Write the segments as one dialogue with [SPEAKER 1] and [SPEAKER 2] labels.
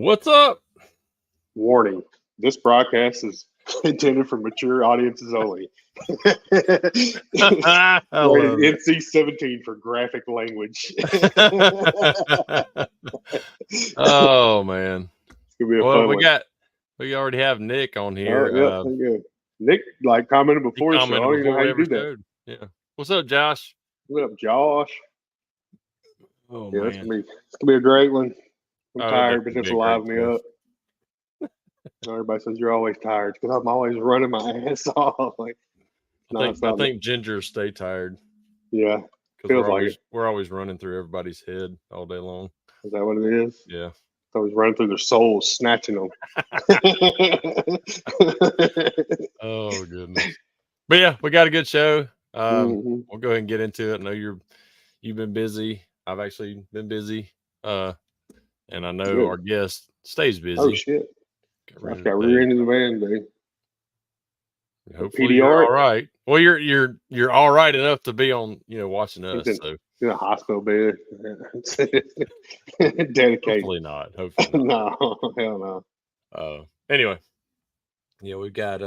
[SPEAKER 1] What's up?
[SPEAKER 2] Warning, this broadcast is intended for mature audiences only. Rated NC-17 for graphic language.
[SPEAKER 1] Oh, man.
[SPEAKER 2] It's gonna be a fun one.
[SPEAKER 1] We already have Nick on here.
[SPEAKER 2] Oh, yeah, good. Nick commented before the show. I don't even know how you do that.
[SPEAKER 1] Yeah. What's up, Josh?
[SPEAKER 2] What up, Josh?
[SPEAKER 1] Oh,
[SPEAKER 2] yeah,
[SPEAKER 1] man.
[SPEAKER 2] it's gonna be a great one. I'm tired, but this will liven me up. Everybody says you're always tired because I'm always running my ass off. I
[SPEAKER 1] think gingers stay tired.
[SPEAKER 2] Yeah,
[SPEAKER 1] because we're always running through everybody's head all day long.
[SPEAKER 2] Is that what it is?
[SPEAKER 1] Yeah.
[SPEAKER 2] It's always running through their souls, snatching them.
[SPEAKER 1] Oh, goodness. But yeah, we got a good show. We'll go ahead and get into it. I know you've been busy. I've actually been busy. And I know our guest stays busy.
[SPEAKER 2] Oh shit! I got rear-ended the van, dude.
[SPEAKER 1] Hopefully you're all right. Well, you're all right enough to be on, watching us.
[SPEAKER 2] In a hospital bed. Dedicated.
[SPEAKER 1] Hopefully not.
[SPEAKER 2] No, hell
[SPEAKER 1] no. Anyway, yeah, we got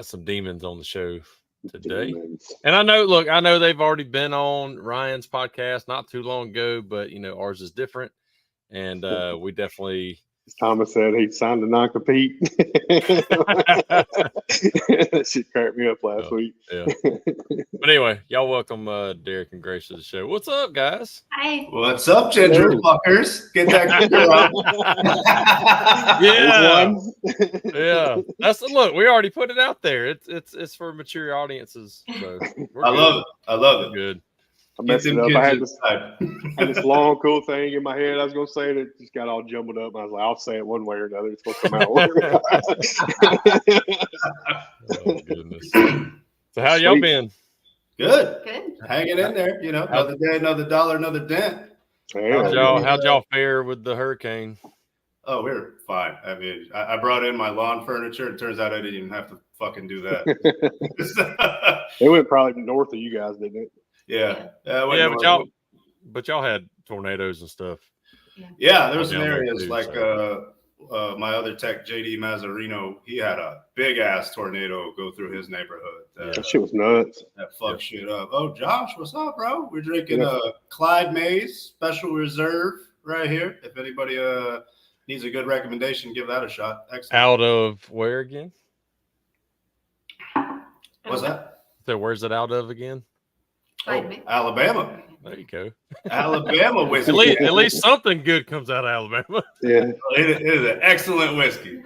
[SPEAKER 1] some demons on the show today. And I know they've already been on Ryan's podcast not too long ago, but ours is different. And we definitely,
[SPEAKER 2] as Thomas said, he signed a non-compete. That shit cracked me up last week.
[SPEAKER 1] Yeah. But anyway, y'all welcome Derrick and Grace to the show. What's up, guys?
[SPEAKER 3] Hi.
[SPEAKER 4] What's up, ginger fuckers? Get that ginger up.
[SPEAKER 1] Yeah. Look, we already put it out there. It's for mature audiences. So
[SPEAKER 4] I love it.
[SPEAKER 1] Good.
[SPEAKER 2] I messed it up. I had this long, cool thing in my head. I was going to say it. It just got all jumbled up. I was like, I'll say it one way or another. It's supposed to come out.
[SPEAKER 1] Oh, goodness. So how y'all been?
[SPEAKER 4] Good. Hanging in there. Another day, another dollar, another dent.
[SPEAKER 1] How'd y'all fare with the hurricane?
[SPEAKER 4] Oh, we're fine. I mean, I brought in my lawn furniture. It turns out I didn't even have to fucking do that.
[SPEAKER 2] It went probably north of you guys, didn't it?
[SPEAKER 4] Yeah.
[SPEAKER 1] But y'all had tornadoes and stuff.
[SPEAKER 4] Yeah, there was some areas like my other tech, JD Mazzarino. He had a big ass tornado go through his neighborhood.
[SPEAKER 2] That shit was nuts.
[SPEAKER 4] That fucked shit up. Oh, Josh, what's up, bro? We're drinking Clyde Mays Special Reserve right here. If anybody needs a good recommendation, give that a shot. Excellent.
[SPEAKER 1] Out of where again?
[SPEAKER 4] What's that?
[SPEAKER 1] So where's it out of again?
[SPEAKER 4] Oh, Alabama.
[SPEAKER 1] There you go.
[SPEAKER 4] Alabama whiskey.
[SPEAKER 1] At least something good comes out of Alabama.
[SPEAKER 2] Yeah.
[SPEAKER 4] It is an excellent whiskey.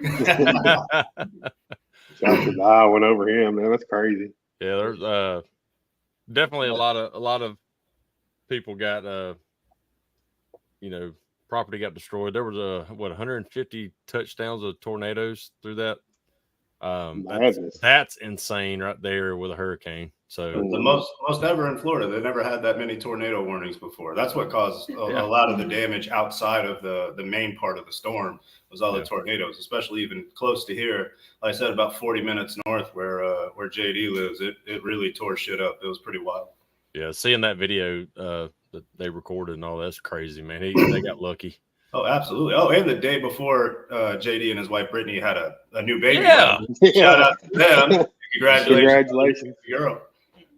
[SPEAKER 2] Josh and I went over him, man. That's crazy.
[SPEAKER 1] Yeah, there's definitely a lot of people got property got destroyed. There was 150 touchdowns of tornadoes through that. That's insane right there with a hurricane. So
[SPEAKER 4] the most ever in Florida. They never had that many tornado warnings before. That's what caused a lot of the damage outside of the main part of the storm was all the tornadoes, especially even close to here. Like I said, about 40 minutes north where JD lives, it really tore shit up. It was pretty wild.
[SPEAKER 1] Yeah, seeing that video that they recorded and all that's crazy, man. They got lucky.
[SPEAKER 4] Oh, absolutely. Oh, and the day before JD and his wife Brittany had a new baby.
[SPEAKER 1] Yeah.
[SPEAKER 4] Shout out to them.
[SPEAKER 2] Congratulations.
[SPEAKER 4] Girl.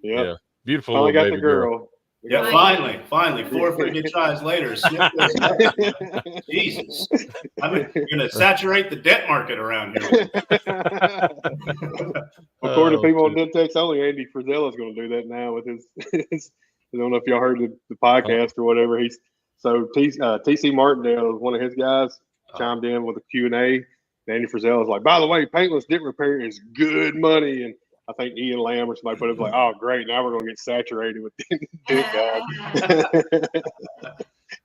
[SPEAKER 1] Yeah. Beautiful.
[SPEAKER 2] Finally got the girl.
[SPEAKER 4] Yeah, finally. 4 freaking tries later. Jesus. I mean, you're going to saturate the debt market around here.
[SPEAKER 2] According to people on Dentex only, Andy Frizella is going to do that now with his I don't know if y'all heard the podcast or whatever. TC Martindale, one of his guys, chimed in with a Q&A. Andy Frizella is like, by the way, paintless dent repair is good money. And I think Ian Lamb or somebody put it like, oh, great. Now we're going to get saturated with dent guys.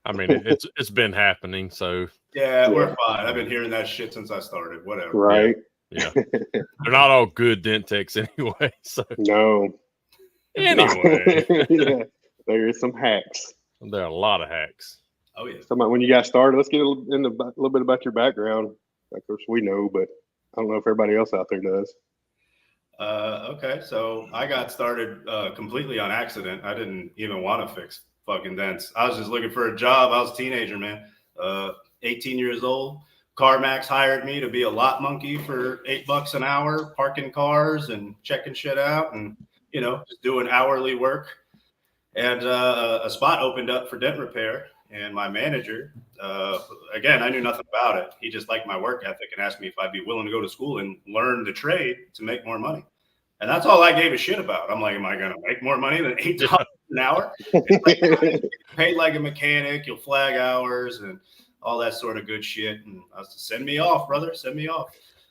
[SPEAKER 1] I mean, it's been happening. So
[SPEAKER 4] yeah, we're fine. I've been hearing that shit since I started. Whatever.
[SPEAKER 2] Right.
[SPEAKER 1] Yeah. They're not all good dent techs anyway. So
[SPEAKER 2] no.
[SPEAKER 1] Anyway.
[SPEAKER 2] Yeah. There is some hacks.
[SPEAKER 1] There are a lot of hacks.
[SPEAKER 4] Oh, yeah.
[SPEAKER 2] When you got started, let's get a little bit about your background. Of course, we know, but I don't know if everybody else out there does.
[SPEAKER 4] Okay, so I got started completely on accident. I didn't even want to fix fucking dents. I was just looking for a job. I was a teenager, man. 18 years old. CarMax hired me to be a lot monkey for $8 an hour, parking cars and checking shit out and, just doing hourly work. And a spot opened up for dent repair. And my manager, again, I knew nothing about it. He just liked my work ethic and asked me if I'd be willing to go to school and learn the trade to make more money. And that's all I gave a shit about. I'm like, am I going to make more money than $8 an hour? It's like, you'll get paid like a mechanic, you'll flag hours and all that sort of good shit. And I was like, send me off, brother, send me off.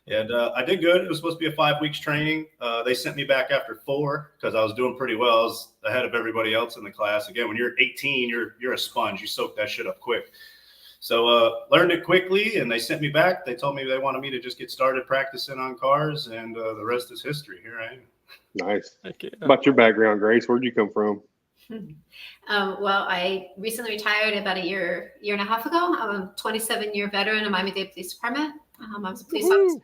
[SPEAKER 4] And I did good. It was supposed to be a 5 weeks training. They sent me back after 4 because I was doing pretty well. I was ahead of everybody else in the class. Again, when you're 18, you're a sponge. You soak that shit up quick. So learned it quickly, and they sent me back. They told me they wanted me to just get started practicing on cars, and the rest is history. Here I am.
[SPEAKER 2] Nice. Yeah. About your background, Grace, where'd you come from?
[SPEAKER 3] Well, I recently retired about a year and a half ago. I'm a 27-year veteran of Miami-Dade Police Department. I was a police officer.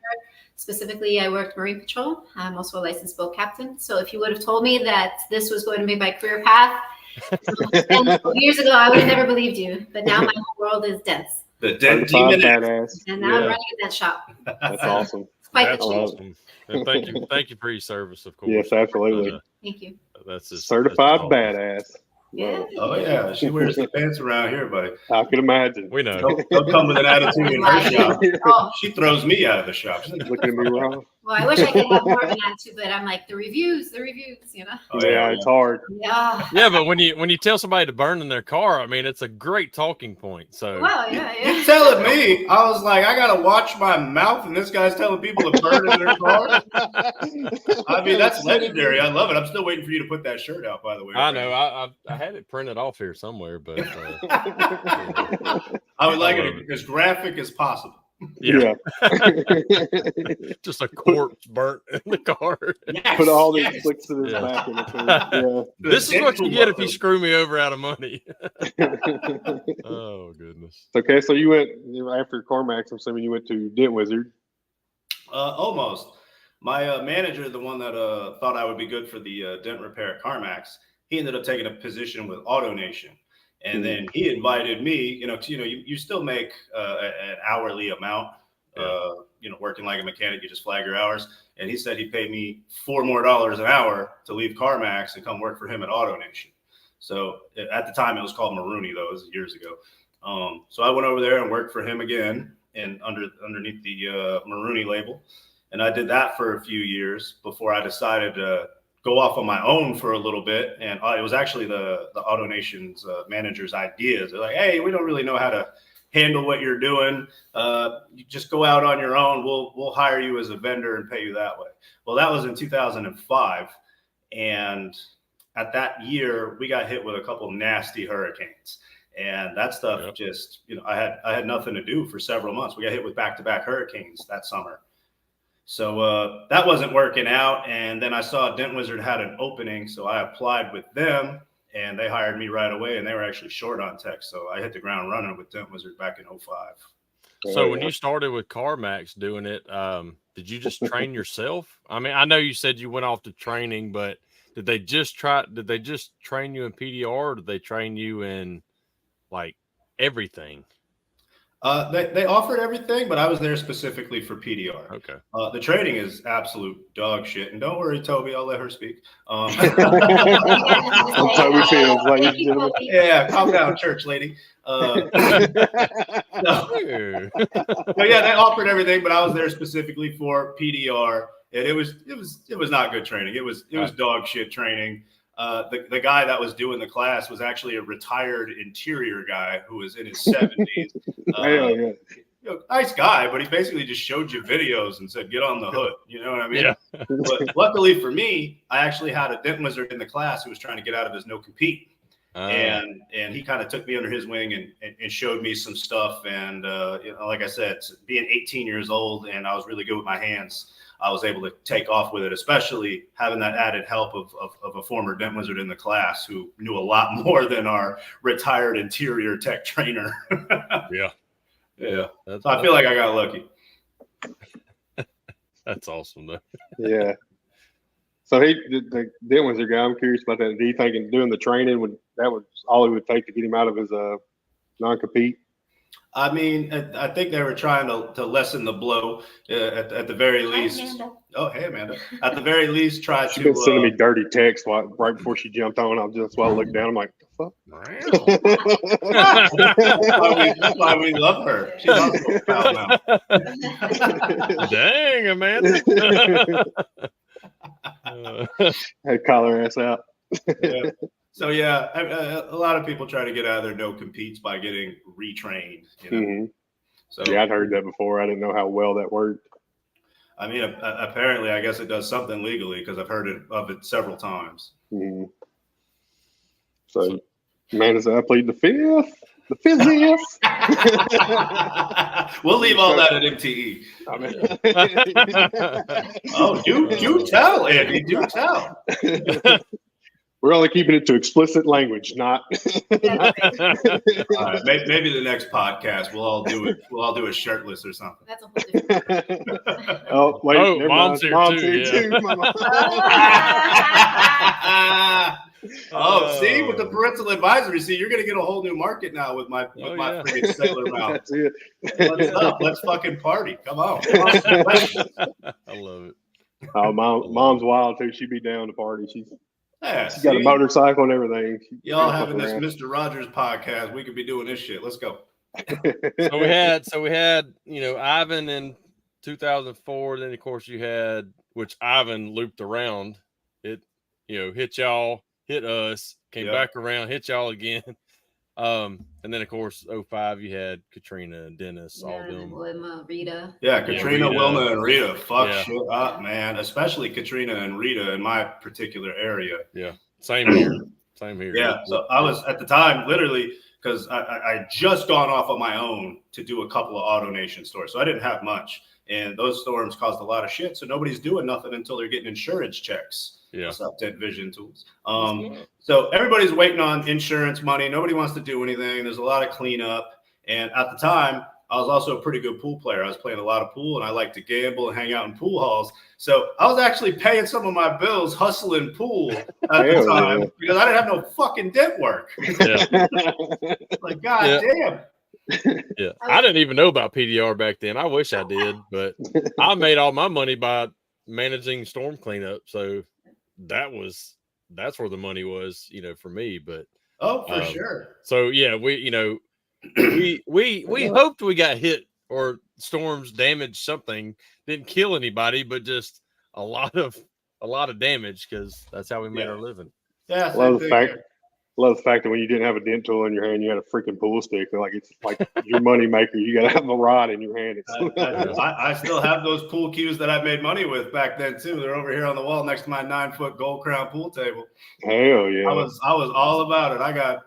[SPEAKER 3] Specifically, I worked Marine Patrol. I'm also a licensed boat captain. So if you would have told me that this was going to be my career path 10 years ago, I would have never believed you. But now my whole world is dents.
[SPEAKER 4] The Dent Demon.
[SPEAKER 3] And now I'm running a dent shop.
[SPEAKER 2] That's awesome.
[SPEAKER 3] It's quite
[SPEAKER 1] That's
[SPEAKER 3] the change.
[SPEAKER 1] awesome. And thank you for your service, of course.
[SPEAKER 2] Yes, absolutely.
[SPEAKER 3] Thank you.
[SPEAKER 1] That's just,
[SPEAKER 2] certified
[SPEAKER 1] that's
[SPEAKER 2] badass.
[SPEAKER 3] Yeah.
[SPEAKER 4] Oh yeah, she wears the pants around here, buddy.
[SPEAKER 2] I could imagine.
[SPEAKER 1] We know.
[SPEAKER 4] Don't come with an attitude in her shop.
[SPEAKER 3] Oh,
[SPEAKER 4] She throws me out of the shop. She's like,
[SPEAKER 2] Looking at me wrong.
[SPEAKER 3] well, I wish I could have more of an attitude, but I'm like the reviews,
[SPEAKER 4] oh,
[SPEAKER 2] Yeah, it's hard.
[SPEAKER 3] Yeah.
[SPEAKER 1] Yeah, but when you tell somebody to burn in their car, I mean, it's a great talking point. So
[SPEAKER 3] Well, yeah.
[SPEAKER 4] You're telling me, I was like, I gotta watch my mouth, and this guy's telling people to burn in their car. I mean, that's legendary. I love it. I'm still waiting for you to put that shirt out, by the way.
[SPEAKER 1] I know I had it printed off here somewhere, but
[SPEAKER 4] I would like it as graphic as possible.
[SPEAKER 1] yeah. Just a corpse burnt in the car.
[SPEAKER 4] Yes,
[SPEAKER 2] Put all these
[SPEAKER 4] yes.
[SPEAKER 2] clicks to his
[SPEAKER 1] Yeah.
[SPEAKER 2] back in the too. Yeah.
[SPEAKER 1] This is what you get if you screw me over out of money. Oh goodness.
[SPEAKER 2] Okay, so you went after CarMax. I'm assuming you went to Dent Wizard.
[SPEAKER 4] Almost. My manager, the one that thought I would be good for the dent repair at CarMax, he ended up taking a position with AutoNation. And then he invited me, you still make an hourly amount, working like a mechanic, you just flag your hours. And he said he'd pay me $4 more an hour to leave CarMax and come work for him at AutoNation. So at the time it was called Marooney, though, it was years ago. So I went over there and worked for him again and underneath the Marooney label. And I did that for a few years before I decided to go off on my own for a little bit. And it was actually the AutoNation's manager's ideas. They're like, hey, we don't really know how to handle what you're doing. You just go out on your own. We'll hire you as a vendor and pay you that way. Well, that was in 2005. And at that year, we got hit with a couple nasty hurricanes. And that stuff just, I had nothing to do for several months. We got hit with back-to-back hurricanes that summer. So that wasn't working out. And then I saw Dent Wizard had an opening. So I applied with them and they hired me right away. And they were actually short on tech. So I hit the ground running with Dent Wizard back in 2005.
[SPEAKER 1] So when you started with CarMax doing it, did you just train yourself? I mean, I know you said you went off to training, but did they just train you in PDR or did they train you in like everything?
[SPEAKER 4] They offered everything, but I was there specifically for PDR.
[SPEAKER 1] Okay.
[SPEAKER 4] The training is absolute dog shit. And don't worry, Toby, I'll let her speak.
[SPEAKER 2] That's how we feel, ladies and gentlemen.
[SPEAKER 4] Yeah, calm down, church lady. So yeah, they offered everything, but I was there specifically for PDR, and it was not good training. It was dog shit training. The guy that was doing the class was actually a retired interior guy who was in his 70s. Nice guy, but he basically just showed you videos and said, get on the hood. You know what I mean?
[SPEAKER 1] Yeah.
[SPEAKER 4] But luckily for me, I actually had a dent wizard in the class who was trying to get out of his no compete. And he kind of took me under his wing and showed me some stuff. And, like I said, being 18 years old and I was really good with my hands, I was able to take off with it, especially having that added help of a former dent wizard in the class who knew a lot more than our retired interior tech trainer.
[SPEAKER 1] Yeah.
[SPEAKER 4] Yeah. So I feel like I got lucky.
[SPEAKER 1] That's awesome, though.
[SPEAKER 2] Yeah. So the dent wizard guy, I'm curious about that. Do you think in doing the training that was all it would take to get him out of his non-compete?
[SPEAKER 4] I mean, I think they were trying to lessen the blow at the very least.
[SPEAKER 3] Amanda.
[SPEAKER 4] Oh, hey, Amanda. At the very least, try
[SPEAKER 2] She's
[SPEAKER 4] to.
[SPEAKER 2] been sending me dirty texts right before she jumped on. That's why I looked down. I'm like, the
[SPEAKER 4] That's why we love her. She's also foul mouth.
[SPEAKER 1] Dang, Amanda.
[SPEAKER 2] Hey, call her ass out.
[SPEAKER 4] Yeah. So yeah, a lot of people try to get out of their no competes by getting retrained. You know?
[SPEAKER 2] Mm-hmm.
[SPEAKER 4] So
[SPEAKER 2] yeah, I'd heard that before. I didn't know how well that worked.
[SPEAKER 4] I mean, apparently, I guess it does something legally because I've heard of it several times.
[SPEAKER 2] Mm-hmm. So, man, I plead the fifth. The fifth.
[SPEAKER 4] We'll leave all that at MTE.
[SPEAKER 2] I mean,
[SPEAKER 4] oh, do tell, Andy. Do tell.
[SPEAKER 2] We're only keeping it to explicit language, not.
[SPEAKER 4] All right, maybe the next podcast we'll all do it. We'll all do it shirtless or something.
[SPEAKER 3] That's a whole different.
[SPEAKER 2] Oh wait,
[SPEAKER 1] oh, mom's here too.
[SPEAKER 4] Oh, see, with the parental advisory, see, you're gonna get a whole new market now with my freaking sailor mouth.
[SPEAKER 2] That's it.
[SPEAKER 4] What's up? Let's fucking party. Come on.
[SPEAKER 1] I love it.
[SPEAKER 2] Oh, mom's wild too. She'd be down to party. She's got a
[SPEAKER 4] see?
[SPEAKER 2] motorcycle and everything.
[SPEAKER 4] Y'all having this Mr. Rogers podcast? We could be doing this shit. Let's go.
[SPEAKER 1] So we had Ivan in 2004. Then of course you had, which Ivan looped around. It hit y'all, hit us, came back around, hit y'all again. And then of course 05 you had Katrina and Dennis, all them.
[SPEAKER 3] Wilma, Rita.
[SPEAKER 4] Yeah, Katrina, Wilma, and Rita. Fuck shit up, man. Especially Katrina and Rita in my particular area.
[SPEAKER 1] Yeah, same here. Same here.
[SPEAKER 4] Yeah, so I was at the time literally because I just gone off on my own to do a couple of AutoNation stores, so I didn't have much, and those storms caused a lot of shit. So nobody's doing nothing until they're getting insurance checks.
[SPEAKER 1] Yeah.
[SPEAKER 4] What's up, Dent Vision Tools? So everybody's waiting on insurance money. Nobody wants to do anything. There's a lot of cleanup. And at the time, I was also a pretty good pool player. I was playing a lot of pool, and I like to gamble and hang out in pool halls. So I was actually paying some of my bills hustling pool at the time because I didn't have no fucking dent work.
[SPEAKER 1] Yeah.
[SPEAKER 4] Like, God damn.
[SPEAKER 1] Yeah, I didn't even know about PDR back then. I wish I did, but I made all my money by managing storm cleanup. So that's where the money was, for me. But
[SPEAKER 4] for sure.
[SPEAKER 1] So yeah, we hoped we got hit or storms damaged something, didn't kill anybody, but just a lot of damage because that's how we made our living.
[SPEAKER 4] Yeah,
[SPEAKER 2] love the fact that when you didn't have a dent tool in your hand, you had a freaking pool stick. Like it's like your money maker. You got to have a rod in your hand.
[SPEAKER 4] I still have those pool cues that I made money with back then too. They're over here on the wall next to my 9-foot gold crown pool table.
[SPEAKER 2] Hell yeah!
[SPEAKER 4] I was all about it. I got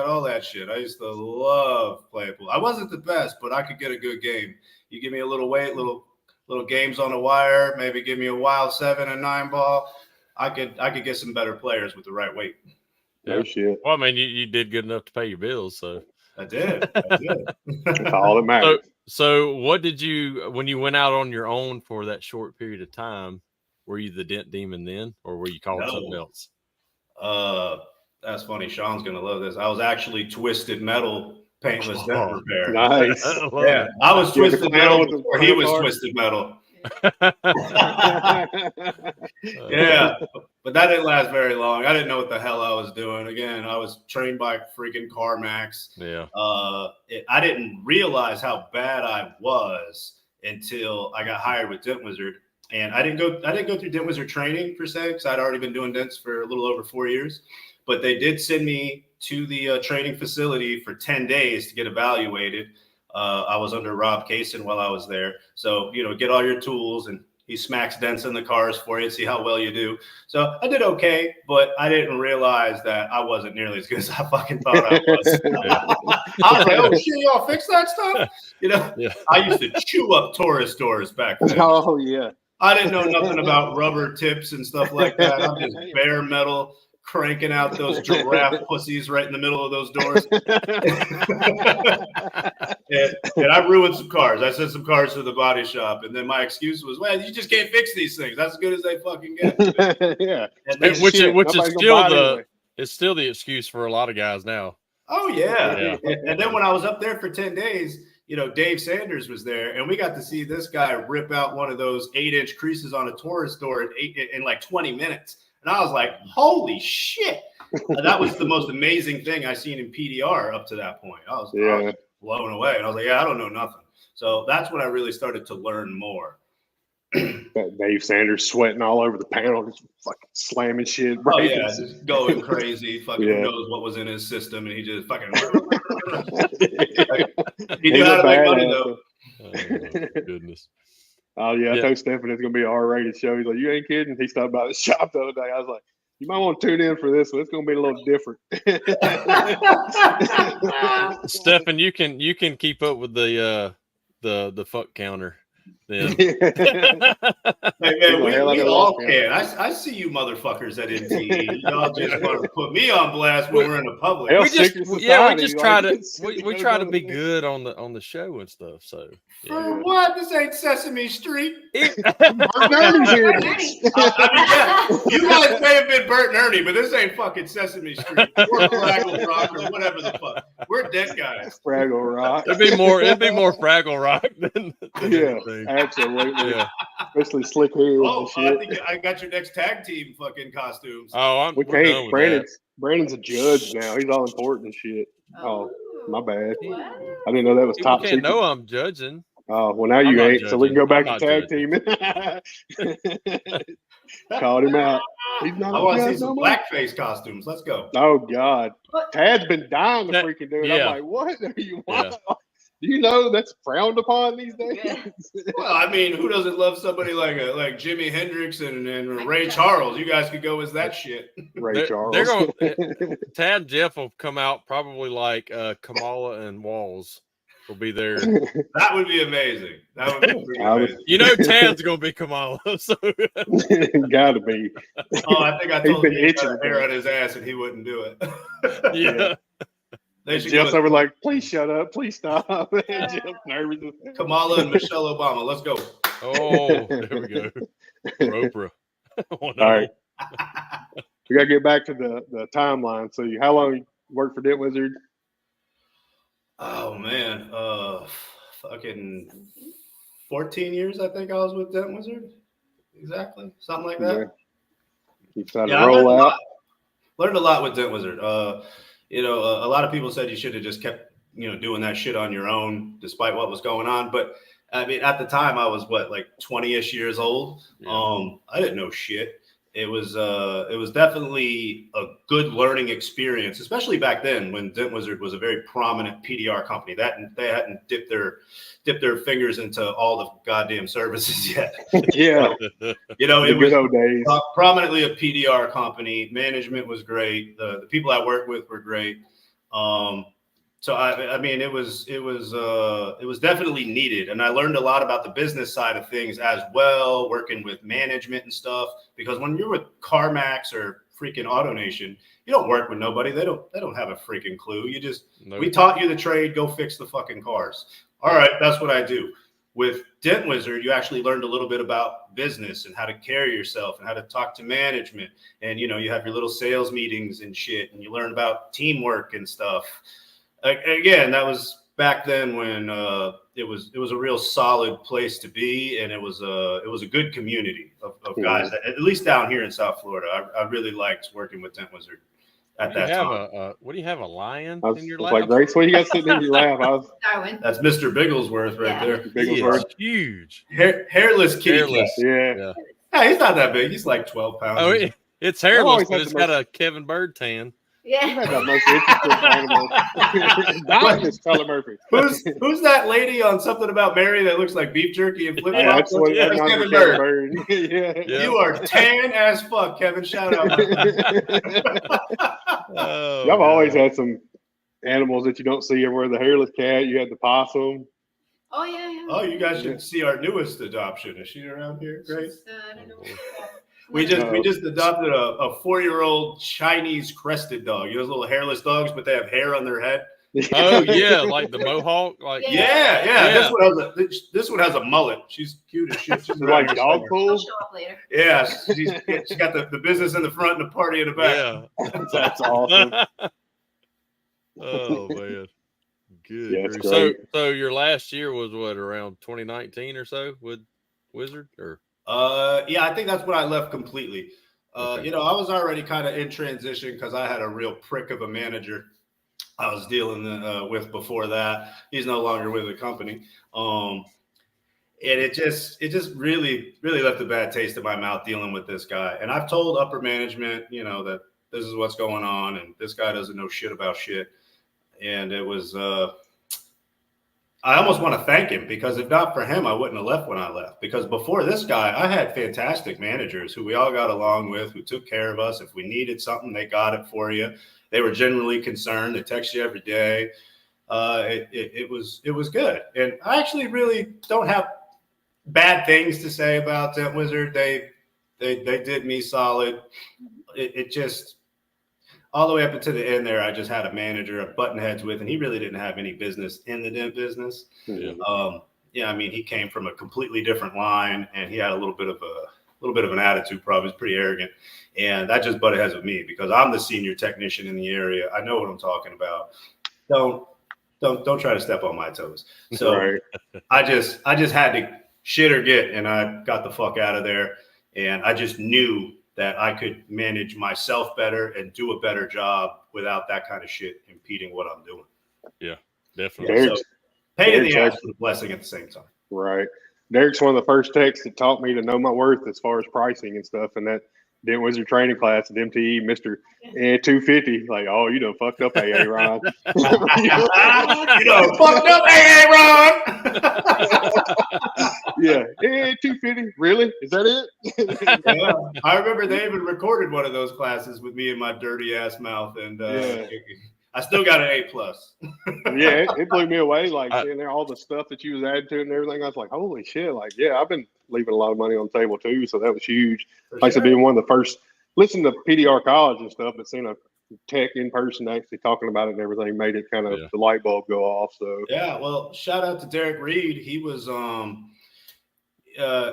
[SPEAKER 4] all that shit. I used to love playing pool. I wasn't the best, but I could get a good game. You give me a little weight, little games on the wire. Maybe give me a wild 7 and 9 ball. I could get some better players with the right weight.
[SPEAKER 2] No shit.
[SPEAKER 1] Well, I mean, you did good enough to pay your bills, so
[SPEAKER 4] I did.
[SPEAKER 2] That's all that matters.
[SPEAKER 1] So what did you, when you went out on your own for that short period of time, were you the Dent Demon then, or were you called something else?
[SPEAKER 4] That's funny. Sean's gonna love this. I was actually Twisted Metal Paintless Dent Repair.
[SPEAKER 2] Nice.
[SPEAKER 4] I was Twisted Metal before he was Twisted Metal. Yeah, but that didn't last very long. I didn't know what the hell I was doing. Again, I was trained by freaking CarMax.
[SPEAKER 1] Yeah.
[SPEAKER 4] I didn't realize how bad I was until I got hired with Dent Wizard, and I didn't go through Dent Wizard training per se because I'd already been doing dents for a little over 4 years. But they did send me to the training facility for 10 days to get evaluated. I was under Rob Kaysen while I was there. So, get all your tools, and he smacks dents in the cars for you and see how well you do. So I did okay, but I didn't realize that I wasn't nearly as good as I fucking thought I was. I was like, oh, shit, y'all fix that stuff? I used to chew up tourist doors back then.
[SPEAKER 2] Oh, yeah.
[SPEAKER 4] I didn't know nothing about rubber tips and stuff like that. I'm just bare metal, cranking out those giraffe pussies right in the middle of those doors. and I ruined some cars. I sent some cars to the body shop, and then my excuse was, well, you just can't fix these things. That's as good as they fucking get.
[SPEAKER 2] Yeah.
[SPEAKER 1] Which is still it's still the excuse for a lot of guys now.
[SPEAKER 4] Oh yeah. And then when I was up there for 10 days, Dave Sanders was there, and we got to see this guy rip out one of those 8-inch creases on a Taurus door in like 20 minutes. And I was like, holy shit. That was the most amazing thing I seen in PDR up to that point. I was blown away. And I was like, I don't know nothing. So that's when I really started to learn more.
[SPEAKER 2] That Dave Sanders sweating all over the panel, just fucking slamming shit.
[SPEAKER 4] Oh yeah, just going crazy. Fucking who knows what was in his system, and he just fucking. He knew how to make money though.
[SPEAKER 1] Oh, goodness.
[SPEAKER 2] Oh yeah, I told Stephen it's gonna be an R-rated show. He's like, "You ain't kidding." He stopped by the shop the other day. I was like, "You might want to tune in for this one. It's gonna be a little different."
[SPEAKER 1] Stephen, you can keep up with the fuck counter. Then.
[SPEAKER 4] Hey man, we all can. I see you motherfuckers at NTE. Y'all just want to put me on blast when we're in the public.
[SPEAKER 1] We just try to be good on the show and stuff. So
[SPEAKER 4] for what? This ain't Sesame Street.
[SPEAKER 2] Ernie's
[SPEAKER 4] here. I mean, you guys may have been Bert and Ernie, but this ain't fucking Sesame Street or Fraggle Rock or whatever the fuck. We're dead guys.
[SPEAKER 2] Fraggle Rock.
[SPEAKER 1] It'd be more Fraggle Rock than
[SPEAKER 2] anything. Absolutely. Yeah. Especially slick hair and shit.
[SPEAKER 4] I think I got your next tag team fucking costumes.
[SPEAKER 1] Oh,
[SPEAKER 2] we can't. Brandon's a judge now. He's all important and shit. Oh, my bad.
[SPEAKER 3] What?
[SPEAKER 2] I didn't know that was top secret.
[SPEAKER 1] No, I'm judging.
[SPEAKER 2] Oh, well, now you ain't. So we can go back to tag teaming. Called him out. He's not.
[SPEAKER 4] I want to see some blackface costumes. Let's go.
[SPEAKER 2] Oh God, Tad's been dying to freaking do it. Yeah. I'm like, what are you want? Yeah. Do you know that's frowned upon these days?
[SPEAKER 4] Well, I mean, who doesn't love somebody like Jimi Hendrix and Ray Charles? You guys could go as that shit.
[SPEAKER 2] Charles.
[SPEAKER 1] They're going. Tad and Jeff will come out probably like Kamala and Walls will be there.
[SPEAKER 4] That would be amazing. That would be pretty amazing.
[SPEAKER 1] Tad's going to be Kamala. So.
[SPEAKER 2] Gotta be.
[SPEAKER 4] Oh, I think I told him he had hair on his ass and he wouldn't do it.
[SPEAKER 1] Yeah.
[SPEAKER 2] Jeff's over like, please shut up, please stop. Jeff's nervous.
[SPEAKER 4] Kamala and Michelle Obama, let's go.
[SPEAKER 1] Oh, there we go. Oprah.
[SPEAKER 2] Oh, no. All right. We got to get back to the timeline. So how long you worked for Dent Wizard?
[SPEAKER 4] Oh, man. Fucking 14 years, I think I was with Dent Wizard. Exactly. Something like that.
[SPEAKER 2] You decided to roll out.
[SPEAKER 4] Learned a lot with Dent Wizard. A lot of people said you should have just kept, doing that shit on your own, despite what was going on. But I mean, at the time, I was 20-ish years old. Yeah. I didn't know shit. It was definitely a good learning experience, especially back then when Dent Wizard was a very prominent PDR company. They hadn't dipped their fingers into all the goddamn services yet.
[SPEAKER 2] Yeah,
[SPEAKER 4] it was prominently a PDR company. Management was great. The people I worked with were great. So I mean, it was definitely needed, and I learned a lot about the business side of things as well, working with management and stuff. Because when you're with CarMax or freaking AutoNation, you don't work with nobody. They don't have a freaking clue. We taught you the trade. Go fix the fucking cars. All right, that's what I do. With Dent Wizard, you actually learned a little bit about business and how to carry yourself and how to talk to management. And you have your little sales meetings and shit, and you learn about teamwork and stuff. Again, that was back then when it was a real solid place to be, and it was a good community of guys. At least down here in South Florida, I really liked working with Dent Wizard at that time.
[SPEAKER 1] What do you have, a lion in your lap?
[SPEAKER 2] Like, Grace, what do you got sitting in your lap?
[SPEAKER 3] Darwin.
[SPEAKER 4] That's Mr. Bigglesworth right there.
[SPEAKER 2] Bigglesworth.
[SPEAKER 1] Huge.
[SPEAKER 4] Hairless kitty.
[SPEAKER 2] Yeah.
[SPEAKER 4] Yeah, he's not that big. He's like 12 pounds.
[SPEAKER 1] Oh, it's hairless, but it's got a Kevin Bird tan.
[SPEAKER 3] Yeah.
[SPEAKER 2] You had the most interesting animal. Is Tyler Murphy.
[SPEAKER 4] Who's that lady on Something About Mary that looks like beef jerky and flip flops?
[SPEAKER 2] That's Kevin Bird. Yeah.
[SPEAKER 4] You are tan as fuck, Kevin. Shout out.
[SPEAKER 2] Y'all always had some animals that you don't see everywhere. The hairless cat. You had the possum.
[SPEAKER 3] Oh yeah.
[SPEAKER 4] Oh, you guys should see our newest adoption. Is she around here, Grace?
[SPEAKER 3] I don't know.
[SPEAKER 4] We just adopted a 4-year-old Chinese crested dog. Those little hairless dogs, but they have hair on their head.
[SPEAKER 1] Oh yeah, like the mohawk. Like
[SPEAKER 4] yeah. This one has a mullet. She's cute as shit. She's
[SPEAKER 2] like dog food.
[SPEAKER 4] Yeah, she's got the business in the front and the party in the back.
[SPEAKER 1] Yeah,
[SPEAKER 2] that's awesome.
[SPEAKER 1] Oh man, good.
[SPEAKER 2] Yeah, it's
[SPEAKER 1] So,
[SPEAKER 2] great.
[SPEAKER 1] so your last year was what, around 2019 or so with Wizard, or?
[SPEAKER 4] Yeah, I think that's when I left completely.
[SPEAKER 1] Okay.
[SPEAKER 4] You know, I was already kind of in transition because I had a real prick of a manager I was dealing with before that. He's no longer with the company. And it just really left a bad taste in my mouth dealing with this guy. And I've told upper management, you know, that this is what's going on, and this guy doesn't know shit about shit. And it was, I almost want to thank him, because if not for him, I wouldn't have left when I left. Because before this guy, I had fantastic managers who we all got along with, who took care of us. If we needed something, they got it for you. They were genuinely concerned. They text you every day. It was good. And I actually really don't have bad things to say about Dent Wizard. They did me solid. It just, all the way up until the end there, I just had a manager I button heads with, and he really didn't have any business in the dent business.
[SPEAKER 1] Yeah.
[SPEAKER 4] Yeah, I mean, he came from a completely different line, and he had a little bit of an attitude problem. He's pretty arrogant, and that just butted heads with me because I'm the senior technician in the area. I know what I'm talking about. Don't try to step on my toes. So
[SPEAKER 2] Right.
[SPEAKER 4] I just had to shit or get, and I got the fuck out of there. And I just knew that I could manage myself better and do a better job without that kind of shit impeding what I'm doing.
[SPEAKER 1] Yeah, definitely.
[SPEAKER 2] Derrick's,
[SPEAKER 4] So pain in the
[SPEAKER 2] Derrick's
[SPEAKER 4] ass, but a blessing at the same time.
[SPEAKER 2] right. Derrick's one of the first techs that taught me to know my worth as far as pricing and stuff. And that Dent Wizard training class at MTE, Mr. 250. Like, oh, you done fucked up, AA Ron.
[SPEAKER 4] You know, fucked up, AA Ron.
[SPEAKER 2] Yeah, 250. Really? Is that it?
[SPEAKER 4] Yeah. I remember they even recorded one of those classes with me in my dirty ass mouth, and I still got an A+.
[SPEAKER 2] Yeah, it blew me away. Like seeing there all the stuff that you was adding to it and everything. I was like, holy shit! Like, yeah, I've been leaving a lot of money on the table too, so that was huge.
[SPEAKER 4] For
[SPEAKER 2] Like I said,
[SPEAKER 4] sure.
[SPEAKER 2] being one of the first, listen to PDR College and stuff, but seeing a tech in person actually talking about it and everything made it kind of the light bulb go off. So
[SPEAKER 4] yeah, well, shout out to Derrick Reed. He was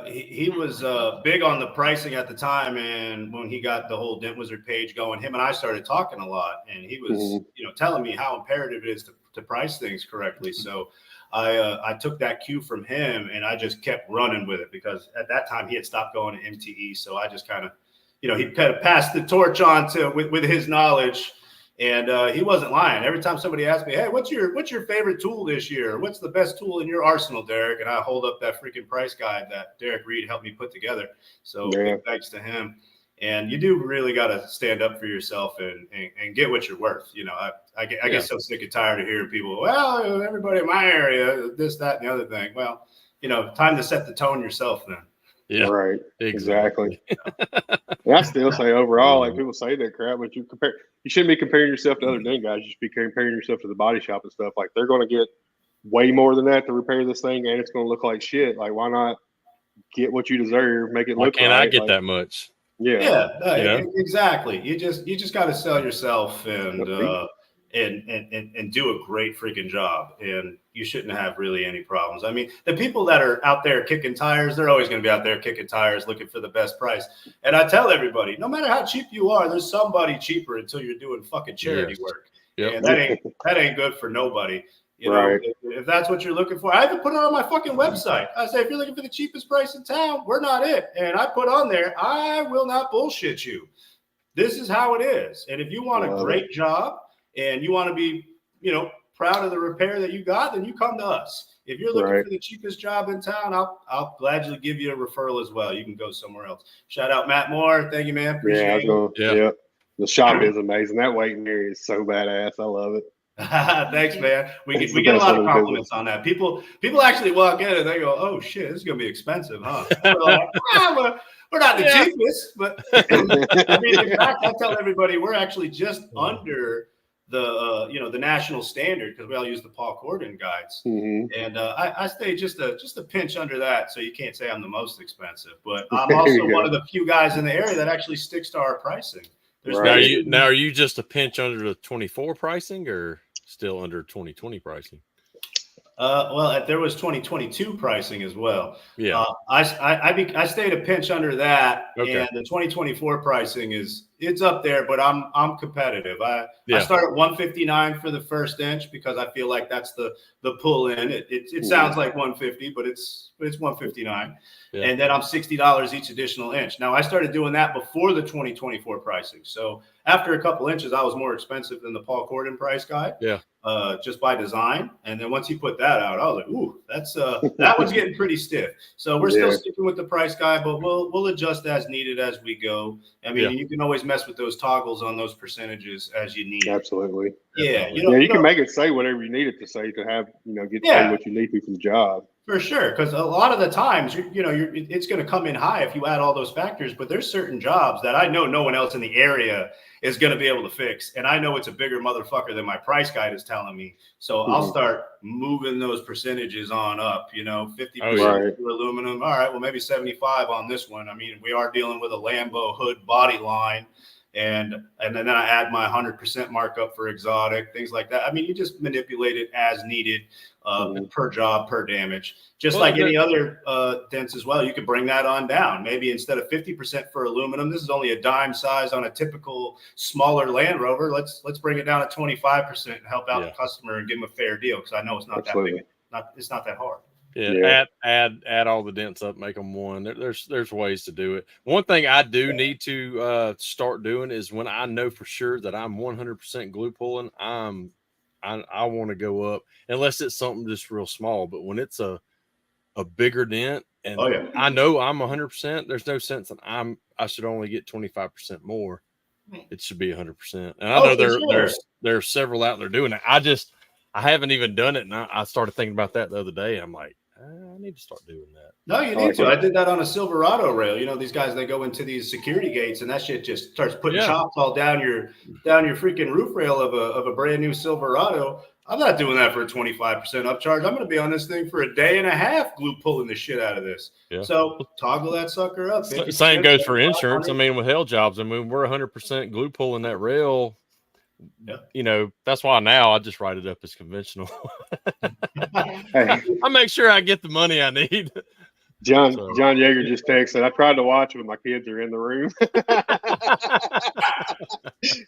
[SPEAKER 4] he was big on the pricing at the time, and when he got the whole Dent Wizard page going, him and I started talking a lot, and he was you know, telling me how imperative it is to price things correctly. So I took that cue from him, and I just kept running with it, because at that time he had stopped going to MTE. So I just kind of, you know, he kind of passed the torch on to with his knowledge. And he wasn't lying. Every time somebody asked me, hey, what's your favorite tool this year? What's the best tool in your arsenal, Derrick? And I hold up that freaking price guide that Derrick Reed helped me put together. So big thanks to him. And you do really got to stand up for yourself and get what you're worth. You know, I get so sick and tired of hearing people, well, everybody in my area, this, that, and the other thing. Well, you know, time to set the tone yourself then.
[SPEAKER 2] Yeah, right. Exactly. And I still say overall, like people say that crap, but you shouldn't be comparing yourself to other dent guys. You should be comparing yourself to the body shop and stuff. Like, they're going to get way more than that to repair this thing, and it's going to look like shit. Like, why not get what you deserve, make it look?
[SPEAKER 1] Why can't
[SPEAKER 2] right?
[SPEAKER 1] I get that much?
[SPEAKER 4] Yeah, exactly. You just got to sell yourself and do a great freaking job, and you shouldn't have really any problems. I mean, the people that are out there kicking tires, they're always going to be out there kicking tires looking for the best price. And I tell everybody, no matter how cheap you are, there's somebody cheaper until you're doing fucking charity work. And that ain't good for nobody. You know, if that's what you're looking for, I even put it on my fucking website. I say, if you're looking for the cheapest price in town, we're not it. And I put on there, I will not bullshit you. This is how it is. And if you want a great job and you want to be, you know, proud of the repair that you got, then you come to us. If you're looking for the cheapest job in town, I'll gladly give you a referral as well. You can go somewhere else. Shout out Matt Moore. Thank you, man. Appreciate
[SPEAKER 2] it. The shop is amazing. That waiting area is so badass. I love it.
[SPEAKER 4] Thanks, man. We get a lot of compliments on that. People actually walk in and they go, "Oh shit, this is gonna be expensive, huh?" We're not the cheapest, but I mean, in fact, I tell everybody we're actually just under the the national standard, because we all use the Paul Corden guides, and I stay just a pinch under that, so you can't say I'm the most expensive, but I'm also one of the few guys in the area that actually sticks to our pricing.
[SPEAKER 1] Now, are you just a pinch under the 24 pricing, or still under 2020 pricing?
[SPEAKER 4] Well, there was 2022 pricing as well.
[SPEAKER 1] Yeah,
[SPEAKER 4] I stayed a pinch under that, and the 2024 pricing is it's up there, but I'm competitive. I start at 159 for the first inch because I feel like that's the pull in. It sounds like 150, but it's 159. Yeah. And then I'm $60 each additional inch. Now I started doing that before the 2024 pricing. So after a couple inches, I was more expensive than the Paul Corden price guide.
[SPEAKER 1] Yeah.
[SPEAKER 4] Just by design. And then once he put that out, I was like, ooh, that's that one's getting pretty stiff. So we're still sticking with the price guide, but we'll adjust as needed as we go. I mean, you can always mess with those toggles on those percentages as you need.
[SPEAKER 2] Absolutely.
[SPEAKER 4] Yeah.
[SPEAKER 2] You can make it say whatever you need it to say to have, get paid what you need to for the job.
[SPEAKER 4] For sure, because a lot of the times, it's going to come in high if you add all those factors. But there's certain jobs that I know no one else in the area is going to be able to fix, and I know it's a bigger motherfucker than my price guide is telling me. So I'll start moving those percentages on up. 50% for aluminum. All right, well maybe 75 on this one. I mean, we are dealing with a Lambo hood body line. And then I add my 100% markup for exotic, things like that. I mean, you just manipulate it as needed per job, per damage. Just like any other dents as well, you could bring that on down. Maybe instead of 50% for aluminum, this is only a dime size on a typical smaller Land Rover. Let's bring it down to 25% and help out the customer and give them a fair deal, because I know it's not that big. It's not that hard.
[SPEAKER 1] Yeah, add all the dents up, make them one. There's ways to do it. One thing I do need to start doing is when I know for sure that I'm 100% glue pulling, I want to go up, unless it's something just real small. But when it's a bigger dent and I know I'm 100%, there's no sense that I should only get 25% more. Right. It should be 100%. And I know there's several out there doing it. I haven't even done it, and I started thinking about that the other day. I'm like, I need to start doing that.
[SPEAKER 4] No, you need to. I did that on a Silverado rail. These guys, they go into these security gates, and that shit just starts putting chops all down your freaking roof rail of a brand new Silverado. I'm not doing that for a 25% upcharge. I'm going to be on this thing for a day and a half, glue pulling the shit out of this. Yeah. So toggle that sucker up.
[SPEAKER 1] Same goes for insurance. I mean, with hell jobs, I mean, we're 100% glue pulling that rail. Yeah. That's why now I just write it up as conventional. I make sure I get the money I need.
[SPEAKER 2] John Yeager just texted. I tried to watch when my kids are in the room.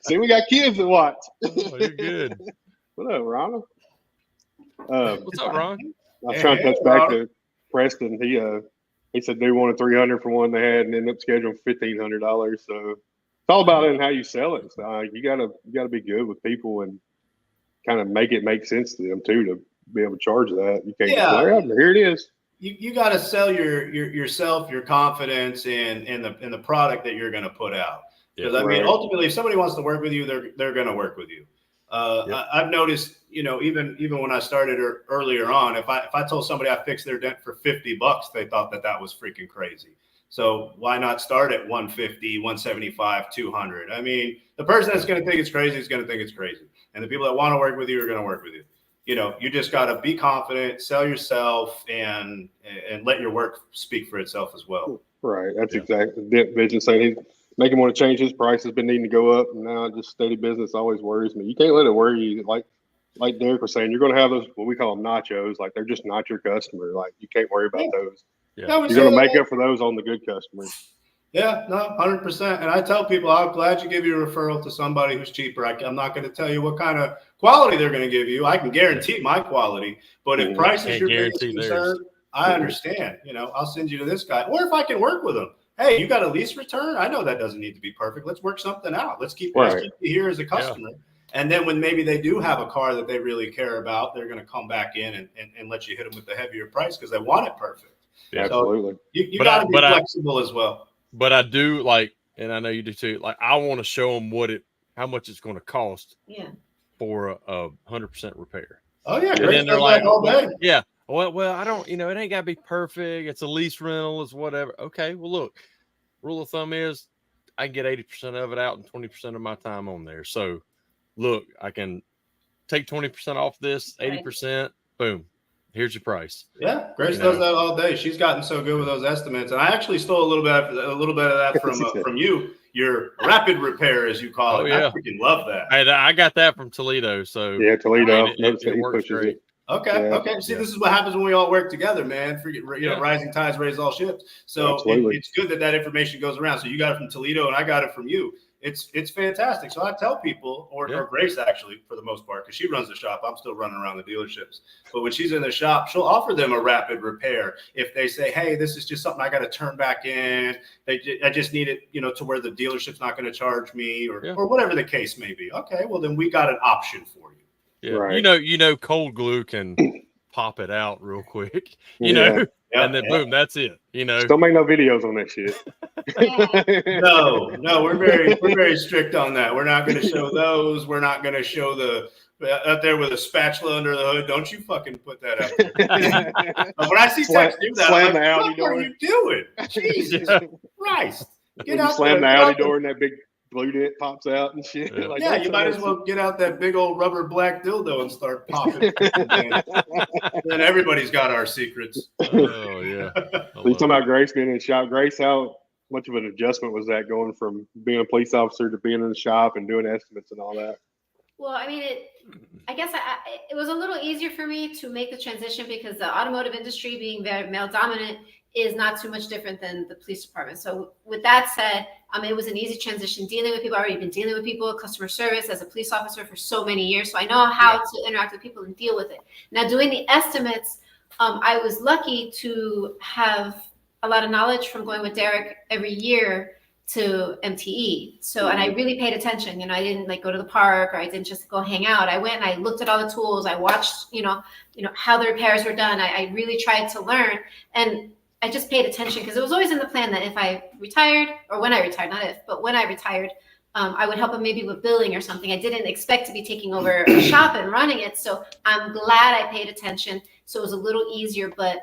[SPEAKER 2] See, we got kids to watch.
[SPEAKER 1] Oh, you're good.
[SPEAKER 2] What up, Ron?
[SPEAKER 1] What's up, Ron?
[SPEAKER 2] I was trying to touch back to Preston. He said they wanted $300 for one they had, and ended up scheduling $1,500. So it's all about it and how you sell it. So you gotta be good with people and kind of make it make sense to them too, to be able to charge that. You can't just go, here it is.
[SPEAKER 4] You got to sell yourself, your confidence in the product that you're going to put out. Because I mean, ultimately, if somebody wants to work with you, they're going to work with you. I've noticed, even when I started earlier on, if I told somebody I fixed their dent for $50, they thought that was freaking crazy. So why not start at 150, 175, 200? I mean, the person that's going to think it's crazy is going to think it's crazy. And the people that want to work with you are going to work with you. You just got to be confident, sell yourself, and let your work speak for itself as well.
[SPEAKER 2] Right. That's exactly Dent Vision saying he's making want to change his price has been needing to go up, and now just steady business always worries me. You can't let it worry you. Like Derrick was saying, you're going to have those, what we call them nachos. Like, they're just not your customer. Like, you can't worry about those. Yeah. You're going to make up for those on the good customers.
[SPEAKER 4] Yeah, no, 100%. And I tell people, I'm glad you give your referral to somebody who's cheaper. I'm not going to tell you what kind of quality they're going to give you. I can guarantee my quality, but if price is your biggest concern, I understand. I'll send you to this guy. Or if I can work with him, hey, you got a lease return? I know that doesn't need to be perfect. Let's work something out. Let's keep you here as a customer. Yeah. And then when maybe they do have a car that they really care about, they're going to come back in and let you hit them with the heavier price because they want it perfect.
[SPEAKER 2] Yeah, so absolutely.
[SPEAKER 4] You got to be flexible as well.
[SPEAKER 1] But I do and I know you do too. Like, I want to show them how much it's going to cost. Yeah. For a 100% repair.
[SPEAKER 4] Oh yeah,
[SPEAKER 1] and then they're like, all day. Yeah. Well, I don't. It ain't got to be perfect. It's a lease rental. It's whatever. Okay. Well, look, rule of thumb is I can get 80% of it out and 20% of my time on there. So, look, I can take 20% off this, 80%. Boom. Here's your price.
[SPEAKER 4] Yeah, Grace does that all day. She's gotten so good with those estimates, and I actually stole a little bit of that from you. Your rapid repair, as you call it. Yeah. I freaking love that.
[SPEAKER 1] I got that from Toledo. So
[SPEAKER 2] yeah, Toledo.
[SPEAKER 1] It works great.
[SPEAKER 4] Okay. See, this is what happens when we all work together, man. Rising tides raise all ships. So it's good that information goes around. So you got it from Toledo, and I got it from you. It's fantastic. So I tell people, or Grace actually, for the most part, because she runs the shop. I'm still running around the dealerships. But when she's in the shop, she'll offer them a rapid repair. If they say, hey, this is just something I got to turn back in. I just need it, to where the dealership's not going to charge me or whatever the case may be. Okay, well, then we got an option for you.
[SPEAKER 1] Yeah.
[SPEAKER 2] Right.
[SPEAKER 1] Cold glue can pop it out real quick, and then boom, that's it.
[SPEAKER 2] Don't make no videos on that shit.
[SPEAKER 4] No, we're very strict on that. We're not going to show those. We're not going to show the out there with a spatula under the hood. Don't you fucking put that out there. When I see text do that, I'm like, what are you doing? Jesus Christ. Get out
[SPEAKER 2] slam the Audi door and that big glue dent pops out and shit.
[SPEAKER 4] Yeah, you might as well get out that big old rubber black dildo and start popping. Then everybody's got our secrets.
[SPEAKER 1] Oh, yeah.
[SPEAKER 2] You talking about Grace being in the shop. Grace, how much of an adjustment was that going from being a police officer to being in the shop and doing estimates and all that?
[SPEAKER 3] Well, I mean, I guess it was a little easier for me to make the transition because the automotive industry being very male dominant is not too much different than the police department. So with that said, it was an easy transition dealing with people. I've already been dealing with people, customer service as a police officer for so many years. So I know how to interact with people and deal with it. Now doing the estimates, I was lucky to have a lot of knowledge from going with Derrick every year to MTE. So, and I really paid attention, I didn't go to the park or I didn't just go hang out. I went and I looked at all the tools. I watched, how the repairs were done. I really tried to learn and I just paid attention because it was always in the plan that if I retired or when I retired, not if, but when I retired, I would help them maybe with billing or something. I didn't expect to be taking over a shop and running it. So I'm glad I paid attention. So it was a little easier, but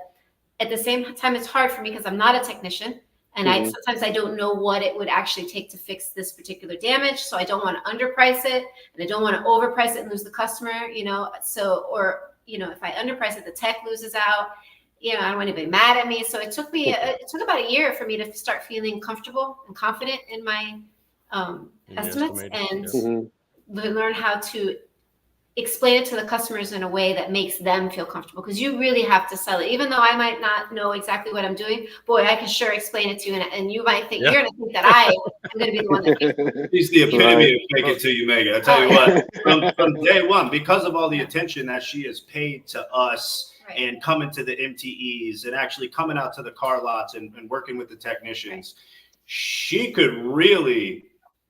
[SPEAKER 3] at the same time, it's hard for me because I'm not a technician. And sometimes I don't know what it would actually take to fix this particular damage. So I don't want to underprice it and I don't want to overprice it and lose the customer, so, or, if I underprice it, the tech loses out, I don't want anybody mad at me. So it took about a year for me to start feeling comfortable and confident in my estimates and learn how to explain it to the customers in a way that makes them feel comfortable because you really have to sell it. Even though I might not know exactly what I'm doing, boy, I can sure explain it to you. And you might think you're going to think that I'm going to be the one that
[SPEAKER 4] He's the epitome of fake it till you make it. I tell you what, from day one, because of all the attention that she has paid to us and coming to the MTEs and actually coming out to the car lots and working with the technicians, she could really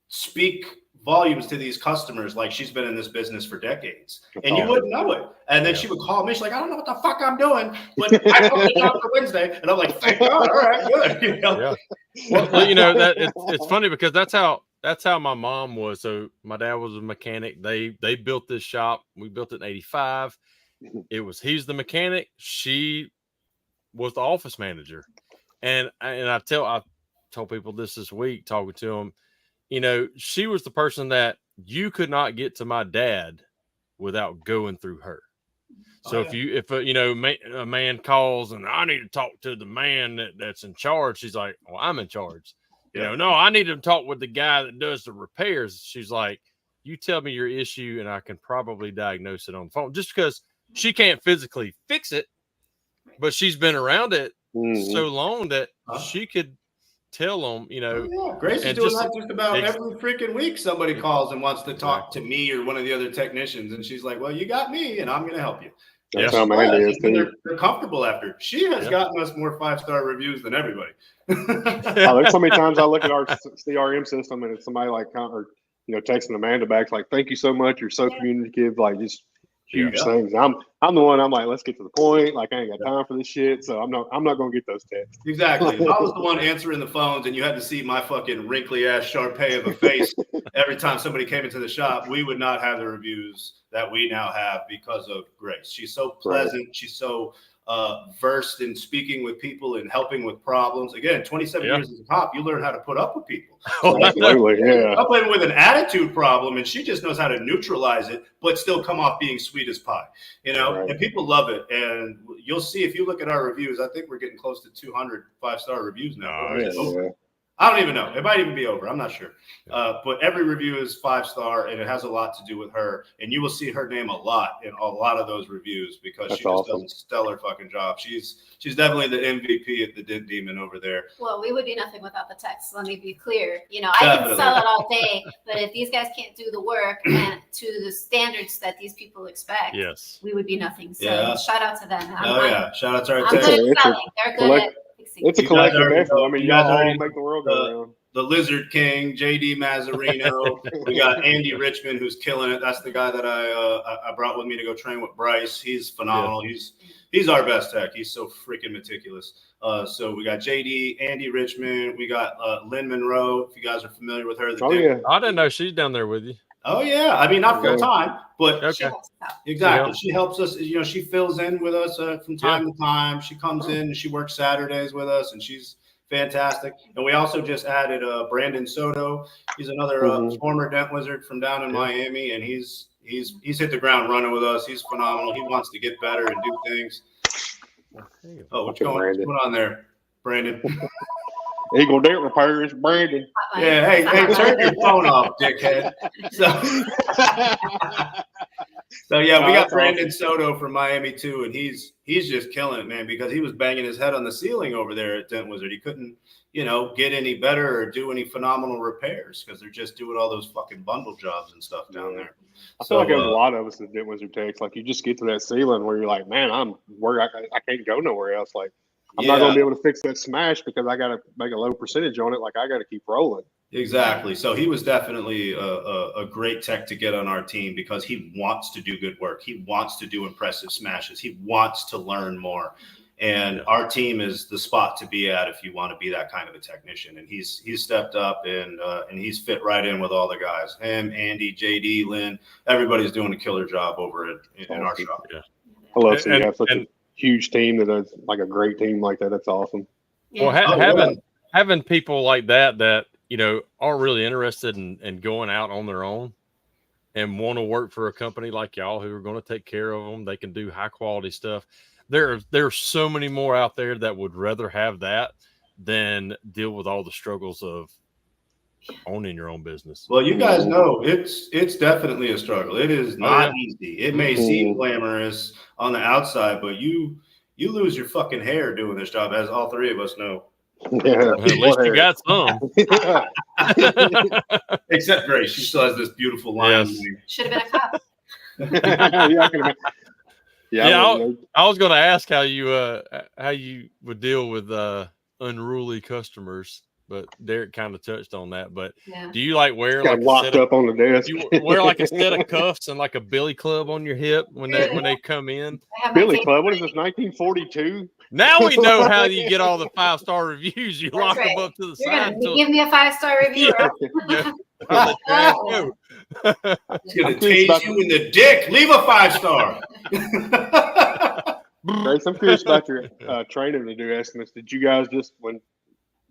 [SPEAKER 4] speak volumes to these customers like she's been in this business for decades and you wouldn't know it. And then she would call me, she's like, I don't know what the fuck I'm doing, but I told the job for Wednesday. And I'm like, thank God, all right, good.
[SPEAKER 1] Well, that it's funny because that's how my mom was. So my dad was a mechanic. They built this shop. We built it in 85. He's the mechanic. She was the office manager. And I told people this week talking to them, she was the person that you could not get to my dad without going through her. So if a man calls and I need to talk to the man that's in charge, she's like, well, I'm in charge. No, I need to talk with the guy that does the repairs. She's like, you tell me your issue and I can probably diagnose it on the phone just because she can't physically fix it, but she's been around it so long that she could tell them,
[SPEAKER 4] Grace is doing that just about every freaking week. Somebody calls and wants to talk to me or one of the other technicians, and she's like, "Well, you got me, and I'm going to help you."
[SPEAKER 2] That's how Mandy is too.
[SPEAKER 4] They're comfortable after. She has gotten us more 5-star reviews than everybody.
[SPEAKER 2] There's so many times I look at our CRM system and it's somebody texting Amanda back like, "Thank you so much. You're so communicative." Like just huge things. I'm the one. I'm like, let's get to the point. Like I ain't got time for this shit. So I'm not gonna get those texts.
[SPEAKER 4] Exactly. If I was the one answering the phones and you had to see my fucking wrinkly ass Sharpay of a face every time somebody came into the shop, we would not have the reviews that we now have because of Grace. She's so pleasant. Right. She's so versed in speaking with people and helping with problems. Again, 27 years as a cop, you learn how to put up with people.
[SPEAKER 2] Absolutely,
[SPEAKER 4] Up with an attitude problem, and she just knows how to neutralize it, but still come off being sweet as pie. And people love it. And you'll see if you look at our reviews, I think we're getting close to 200 5-star reviews now. I don't even know. It might even be over. I'm not sure. But every review is 5-star, and it has a lot to do with her. And you will see her name a lot in a lot of those reviews because she just does a stellar fucking job. She's definitely the MVP at the Dent Demon over there.
[SPEAKER 3] Well, we would be nothing without the text. Let me be clear. You know, I can sell it all day, but if these guys can't do the work and to the standards that these people expect, we would be nothing. So shout out to them.
[SPEAKER 4] Shout out to our
[SPEAKER 3] I'm good at selling. They're good at fixing.
[SPEAKER 2] It's a collective effort. I mean, you guys all make the world go round.
[SPEAKER 4] The Lizard King, JD Mazzarino. We got Andy Richmond, who's killing it. That's the guy that I brought with me to go train with Bryce. He's phenomenal. Yeah. He's our best tech. He's so freaking meticulous. So we got JD, Andy Richmond. We got Lynn Monroe. If you guys are familiar with her.
[SPEAKER 1] I didn't know she's down there with you.
[SPEAKER 4] Oh yeah, I mean not full time, but exactly. She helps us. You know, she fills in with us from time to time. She comes in and she works Saturdays with us, and she's fantastic. And we also just added Brandon Soto. He's another former Dent Wizard from down in Miami, and he's hit the ground running with us. He's phenomenal. He wants to get better and do things. Oh, what's going on there, Brandon?
[SPEAKER 2] Eagle Dent Repairs, Brandon.
[SPEAKER 4] Yeah, hey, turn your phone off, dickhead. So yeah, we got Brandon Soto from Miami too, and he's just killing it, man, because he was banging his head on the ceiling over there at Dent Wizard. He couldn't, get any better or do any phenomenal repairs because they're just doing all those fucking bundle jobs and stuff down there.
[SPEAKER 2] I feel like a lot of us at Dent Wizard techs, like you just get to that ceiling where you're like, man, I can't go nowhere else. Like I'm not going to be able to fix that smash because I got to make a low percentage on it. Like I got to keep rolling.
[SPEAKER 4] Exactly. So he was definitely a great tech to get on our team because he wants to do good work. He wants to do impressive smashes. He wants to learn more. And our team is the spot to be at if you want to be that kind of a technician. And he's stepped up and he's fit right in with all the guys. Him, Andy, JD, Lynn, everybody's doing a killer job over in our shop.
[SPEAKER 2] Yeah. I love seeing you have such a huge team that is like a great team like that. That's awesome.
[SPEAKER 1] Well, having people like that aren't really interested in going out on their own and want to work for a company like y'all who are going to take care of them. They can do high quality stuff. There's so many more out there that would rather have that than deal with all the struggles of owning your own business.
[SPEAKER 4] Well, you guys know it's definitely a struggle. It is not easy. It may seem glamorous on the outside, but you lose your fucking hair doing this job, as all three of us know.
[SPEAKER 2] Yeah,
[SPEAKER 1] at least you got some.
[SPEAKER 4] Except Grace, she still has this beautiful line.
[SPEAKER 3] Should have been a cop.
[SPEAKER 1] I was going to ask how you would deal with unruly customers, but Derrick kind of touched on that. But do you wear
[SPEAKER 2] like locked up on the desk?
[SPEAKER 1] You wear like a set of cuffs and like a billy club on your hip when they come in?
[SPEAKER 2] Billy club? What is this? 1942?
[SPEAKER 1] Now we know how you get all the 5-star reviews. You lock them up to the side.
[SPEAKER 3] Give me a 5-star review.
[SPEAKER 4] It's going to tase you in the dick. Leave a 5-star.
[SPEAKER 2] Grace, I'm curious about your training to do estimates. Did you guys just, when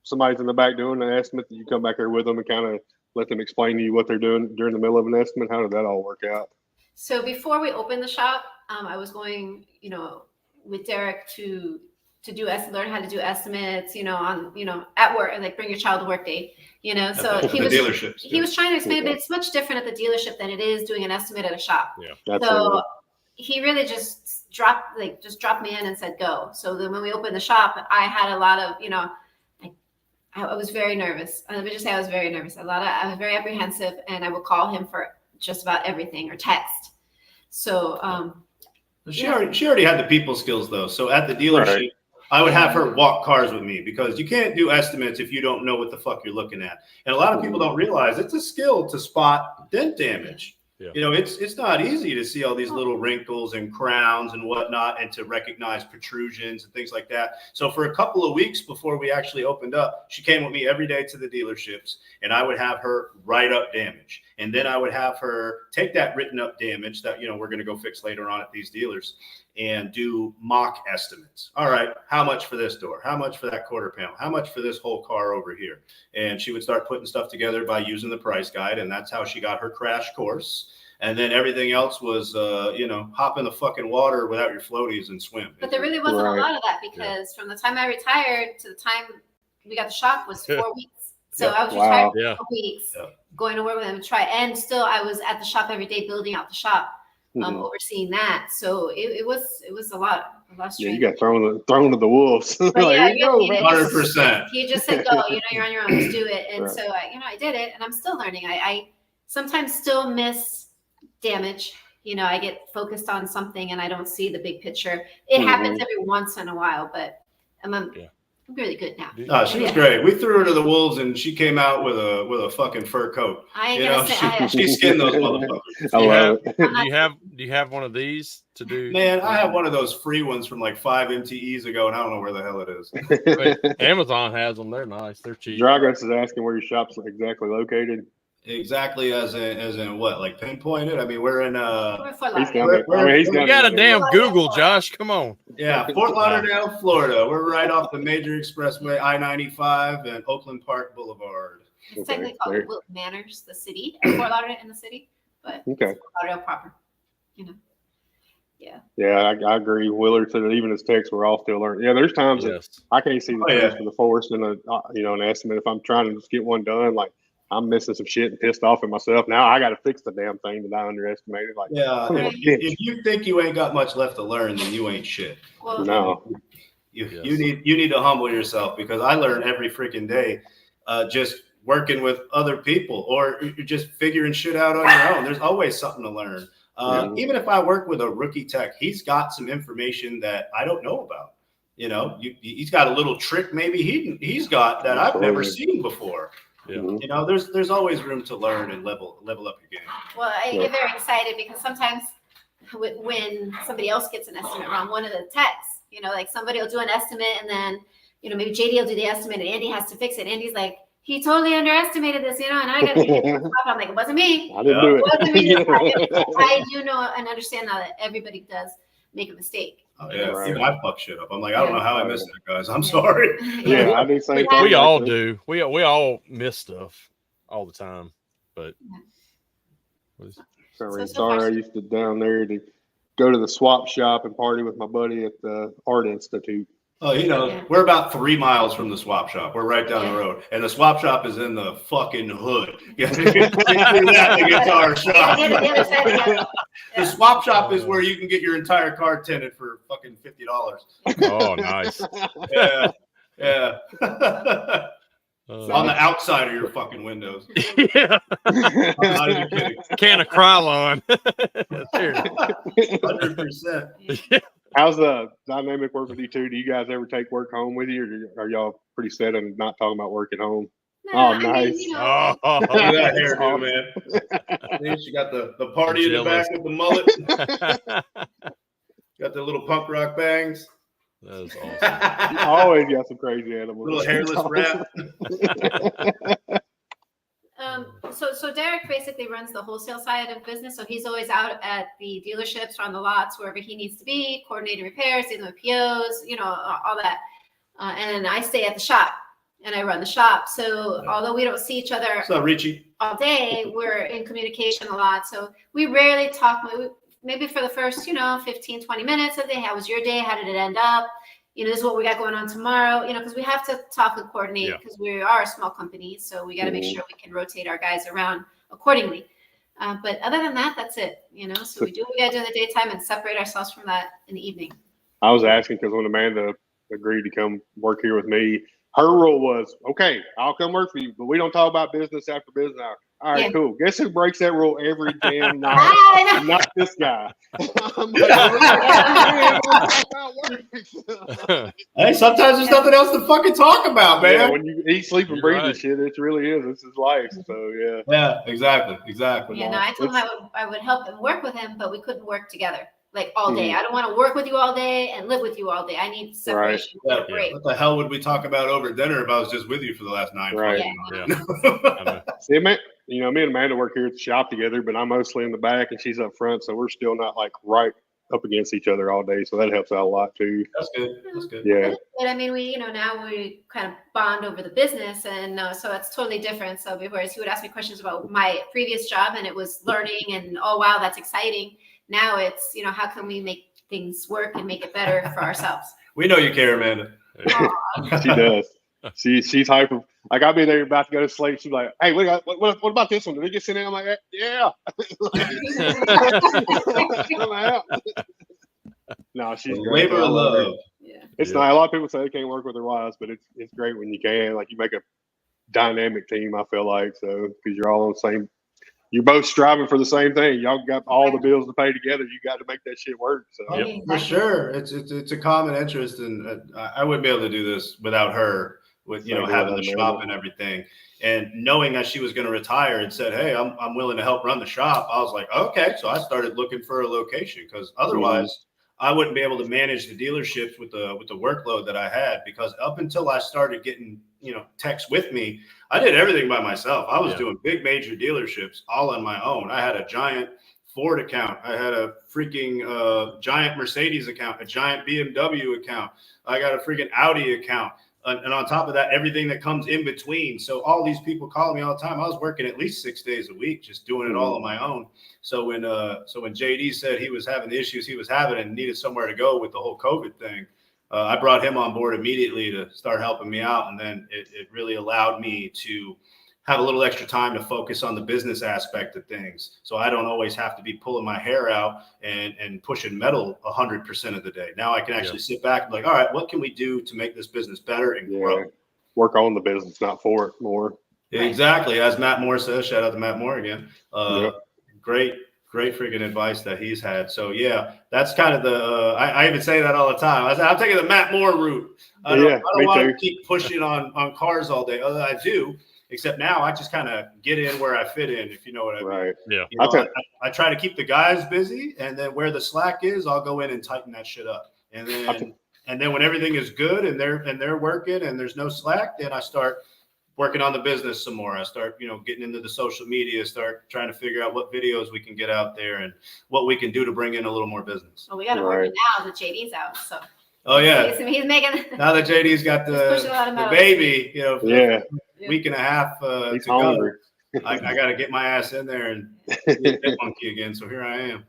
[SPEAKER 2] somebody's in the back doing an estimate, that you come back there with them and kind of let them explain to you what they're doing during the middle of an estimate? How did that all work out?
[SPEAKER 3] So before we opened the shop, I was going, with Derrick to learn how to do estimates, at work, and bring your child to work day, So he was trying to explain, but it's much different at the dealership than it is doing an estimate at a shop.
[SPEAKER 2] Yeah.
[SPEAKER 3] So he really just dropped me in and said go. So then when we opened the shop, I had a lot of, I was very nervous. Let me just say I was very nervous. I was very apprehensive, and I would call him for just about everything or text. So
[SPEAKER 4] she already had the people skills though. So at the dealership, I would have her walk cars with me because you can't do estimates if you don't know what the fuck you're looking at. And a lot of people don't realize it's a skill to spot dent damage. Yeah. It's not easy to see all these little wrinkles and crowns and whatnot and to recognize protrusions and things like that. So for a couple of weeks before we actually opened up, she came with me every day to the dealerships, and I would have her write up damage. And then I would have her take that written up damage that, we're going to go fix later on at these dealers and do mock estimates. All right, how much for this door? How much for that quarter panel? How much for this whole car over here? And she would start putting stuff together by using the price guide. And that's how she got her crash course. And then everything else was, hop in the fucking water without your floaties and swim.
[SPEAKER 3] But there really wasn't a lot of that because from the time I retired to the time we got the shop was 4 weeks. So
[SPEAKER 1] Yeah.
[SPEAKER 3] I was retired for
[SPEAKER 1] Yeah.
[SPEAKER 3] a couple weeks, going to work with him and try. And still, I was at the shop every day, building out the shop, overseeing that. So it was a lot of strain.
[SPEAKER 2] You got thrown to the wolves.
[SPEAKER 3] But
[SPEAKER 2] Like,
[SPEAKER 3] yeah,
[SPEAKER 2] here you go, man.
[SPEAKER 4] 100%.
[SPEAKER 3] He just said, "Go, you're on your own. Just do it." And so, I did it, and I'm still learning. I sometimes still miss damage. I get focused on something and I don't see the big picture. It happens every once in a while, but I'm really good now.
[SPEAKER 4] No, she was great. We threw her to the wolves, and she came out with a fucking fur coat.
[SPEAKER 3] I ain't gonna say
[SPEAKER 4] she skinned those motherfuckers.
[SPEAKER 2] I love it.
[SPEAKER 1] Do you have one of these to do?
[SPEAKER 4] Man, I have one of those free ones from like 5 MTEs ago, and I don't know where the hell it is.
[SPEAKER 1] Amazon has them. They're nice. They're cheap.
[SPEAKER 2] Dragos is asking where your shop's exactly located.
[SPEAKER 4] Exactly as in what, like pinpointed? I mean, we're in
[SPEAKER 2] He's
[SPEAKER 1] got a damn Google, Josh. Come on.
[SPEAKER 4] Yeah, Fort Lauderdale, Florida. We're right off the major expressway, I-95 and Oakland Park Boulevard.
[SPEAKER 3] It's technically called Wilton Manors, the city, Fort Lauderdale in the city, but Fort Lauderdale proper.
[SPEAKER 2] Yeah, I agree. Willard said that even his texts were all still learning. Yeah, there's times that I can't see the trees for the forest and an estimate. If I'm trying to just get one done, like I'm missing some shit and pissed off at myself. Now I got to fix the damn thing that I underestimated. Like,
[SPEAKER 4] if you think you ain't got much left to learn, then you ain't shit.
[SPEAKER 3] Well,
[SPEAKER 2] no,
[SPEAKER 4] you need to humble yourself, because I learn every freaking day, just working with other people or just figuring shit out on your own. There's always something to learn. Even if I work with a rookie tech, he's got some information that I don't know about. He's got a little trick maybe he's got that I've never seen before. Yeah. There's always room to learn and level up your game.
[SPEAKER 3] Well, I get very excited because sometimes when somebody else gets an estimate wrong, one of the techs, like somebody will do an estimate and then, maybe JD will do the estimate and Andy has to fix it. Andy's like, he totally underestimated this, and I got to I'm like, it wasn't me.
[SPEAKER 2] I didn't do it.
[SPEAKER 3] Wasn't me. I do know and understand now that everybody does make a mistake.
[SPEAKER 4] Oh, yeah, even I fuck shit up. I'm like, I don't know how I missed that, guys. I'm sorry.
[SPEAKER 2] Yeah, I do say
[SPEAKER 1] we all do. We all miss stuff all the time. But
[SPEAKER 2] sorry, I used to down there to go to the swap shop and party with my buddy at the Art Institute.
[SPEAKER 4] Oh, we're about 3 miles from the swap shop. We're right down the road, and the swap shop is in the fucking hood. Get through that the guitar shop. The swap shop is where you can get your entire car tinted for fucking $50.
[SPEAKER 1] Oh, nice.
[SPEAKER 4] Yeah. On the outside of your fucking windows.
[SPEAKER 1] Yeah.
[SPEAKER 4] I'm not even kidding.
[SPEAKER 1] Can of Krylon.
[SPEAKER 4] 100%.
[SPEAKER 2] How's the dynamic work with you two? Do you guys ever take work home with you, or are y'all pretty set on not talking about work at home?
[SPEAKER 3] No,
[SPEAKER 2] nice.
[SPEAKER 4] Look at that hairdo, man. She got the party in the back with the mullet. Got the little punk rock bangs.
[SPEAKER 1] That is awesome.
[SPEAKER 2] You always got some crazy animals.
[SPEAKER 4] Little hairless rap.
[SPEAKER 3] So Derrick basically runs the wholesale side of business. So he's always out at the dealerships or on the lots, wherever he needs to be, coordinating repairs, dealing with POs, all that. And I stay at the shop and I run the shop. So although we don't see each other all day, we're in communication a lot. So we rarely talk. Maybe for the first, 15, 20 minutes of the day. How was your day? How did it end up? This is what we got going on tomorrow, because we have to talk and coordinate because we are a small company. So we got to make sure we can rotate our guys around accordingly. But other than that, that's it, So we do what we got to do in the daytime and separate ourselves from that in the evening.
[SPEAKER 2] I was asking because when Amanda agreed to come work here with me, her rule was, okay, I'll come work for you, but we don't talk about business after business hour. All right, cool. Guess who breaks that rule every damn night? Not this guy.
[SPEAKER 4] Hey, sometimes there's nothing else to fucking talk about, man.
[SPEAKER 2] Yeah, when you eat, sleep, and breathe this shit, it really is. This is life. So yeah.
[SPEAKER 4] Yeah, exactly.
[SPEAKER 3] Yeah, no, I told him I would help and work with him, but we couldn't work together. Like all day. I don't want to work with you all day and live with you all day. I need separation.
[SPEAKER 4] Right. Yeah. What the hell would we talk about over dinner if I was just with you for the last 9
[SPEAKER 2] months?
[SPEAKER 1] Yeah.
[SPEAKER 2] See, man, me and Amanda work here at the shop together, but I'm mostly in the back and she's up front, so we're still not like right up against each other all day. So that helps out a lot too.
[SPEAKER 4] That's good.
[SPEAKER 2] Yeah.
[SPEAKER 3] But I mean, we, now we kind of bond over the business, and so it's totally different. So whereas he would ask me questions about my previous job, and it was learning, and oh wow, that's exciting. Now it's, how can we make things work and make it better for ourselves?
[SPEAKER 4] We know you care, Amanda.
[SPEAKER 2] She does. She's hyper. Like I'll be there about to go to sleep. She's like, "Hey, what about this one? Did they get sent in?" I'm like, "Yeah." I'm out. No, she's great.
[SPEAKER 4] Labor of love.
[SPEAKER 3] Yeah.
[SPEAKER 2] It's not. A lot of people say they can't work with their wives, but it's great when you can. Like you make a dynamic team. I feel like so because you're all on the same. You're both striving for the same thing. Y'all got all the bills to pay together. You got to make that shit work. So
[SPEAKER 4] For sure, it's a common interest, and I wouldn't be able to do this without her. With having the shop and everything, and knowing that she was going to retire, and said, "Hey, I'm willing to help run the shop." I was like, "Okay." So I started looking for a location because otherwise I wouldn't be able to manage the dealerships with the workload that I had. Because up until I started getting techs with me, I did everything by myself. I was doing big major dealerships all on my own. I had a giant Ford account. I had a freaking giant Mercedes account, a giant BMW account. I got a freaking Audi account. And on top of that, everything that comes in between. So all these people calling me all the time. I was working at least 6 days a week, just doing it all on my own. So when JD said he was having the issues he was having and needed somewhere to go with the whole COVID thing, I brought him on board immediately to start helping me out. And then it really allowed me to have a little extra time to focus on the business aspect of things. So I don't always have to be pulling my hair out and pushing metal 100% of the day. Now I can actually sit back and be like, all right, what can we do to make this business better and grow?
[SPEAKER 2] Work on the business, not for it more.
[SPEAKER 4] Exactly. As Matt Moore says, shout out to Matt Moore again. Great freaking advice that he's had. So yeah, that's kind of the, I even say that all the time. I'm taking the Matt Moore route. I don't want to keep pushing on cars all day. Although I do. Except now I just kind of get in where I fit in, if you know what I mean.
[SPEAKER 2] Right.
[SPEAKER 1] Yeah.
[SPEAKER 4] I try to keep the guys busy, and then where the slack is, I'll go in and tighten that shit up. And then when everything is good and they're working and there's no slack, then I start working on the business some more. I start, getting into the social media, start trying to figure out what videos we can get out there and what we can do to bring in a little more busiess.
[SPEAKER 3] Well, we got to work it now that JD's out, so.
[SPEAKER 4] Oh yeah.
[SPEAKER 3] He's making.
[SPEAKER 4] Now that JD's got the baby, week and a half
[SPEAKER 2] he's
[SPEAKER 4] to
[SPEAKER 2] hungry.
[SPEAKER 4] go. I got to get my ass in there and get that monkey again. So here I am.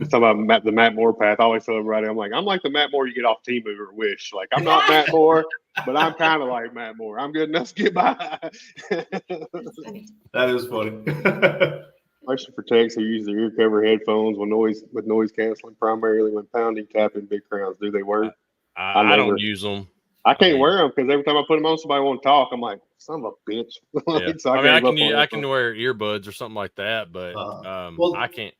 [SPEAKER 2] Talking about the Matt Moore path. I always tell everybody, I'm like the Matt Moore you get off Temu or Wish. Like I'm not Matt Moore, but I'm kind of like Matt Moore. I'm good enough to get by.
[SPEAKER 4] That is funny.
[SPEAKER 2] Especially for techs who use their ear cover headphones with noise canceling, primarily when pounding, tapping big crowns. Do they work?
[SPEAKER 1] I don't use them.
[SPEAKER 2] I can't wear them because every time I put them on, somebody won't talk. I'm like, son of a bitch. So
[SPEAKER 1] I can wear earbuds or something like that, but I can't.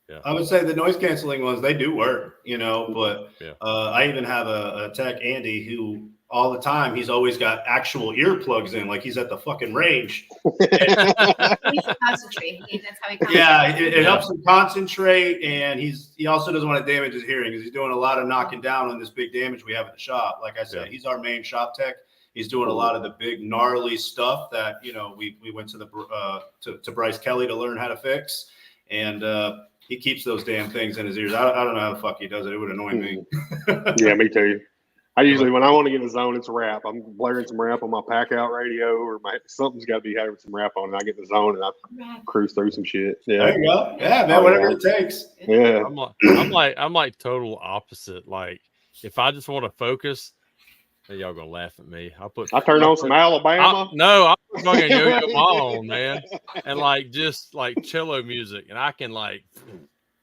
[SPEAKER 1] Yeah.
[SPEAKER 4] I would say the noise canceling ones, they do work, but I even have a tech, Andy, who all the time, he's always got actual earplugs in, like he's at the fucking range.
[SPEAKER 3] He needs to concentrate. That's how he concentrates.
[SPEAKER 4] Yeah, it helps him concentrate, and he also doesn't want to damage his hearing because he's doing a lot of knocking down on this big damage we have at the shop. Like I said, he's our main shop tech. He's doing a lot of the big gnarly stuff that we went to to Bryce Kelly to learn how to fix, and he keeps those damn things in his ears. I don't know how the fuck he does it. It would annoy me.
[SPEAKER 2] Yeah, me too. I usually, when I want to get in the zone, it's rap. I'm blaring some rap on my pack out radio, or something's got to be having some rap on, and I get in the zone and I cruise through some shit. Yeah,
[SPEAKER 4] there you go. Yeah, man, whatever it takes.
[SPEAKER 2] Yeah,
[SPEAKER 1] I'm like total opposite. Like if I just want to focus, y'all gonna laugh at me. I turn on some Alabama. I'm fucking Yo-Yo Ma on, man, and just cello music, and I can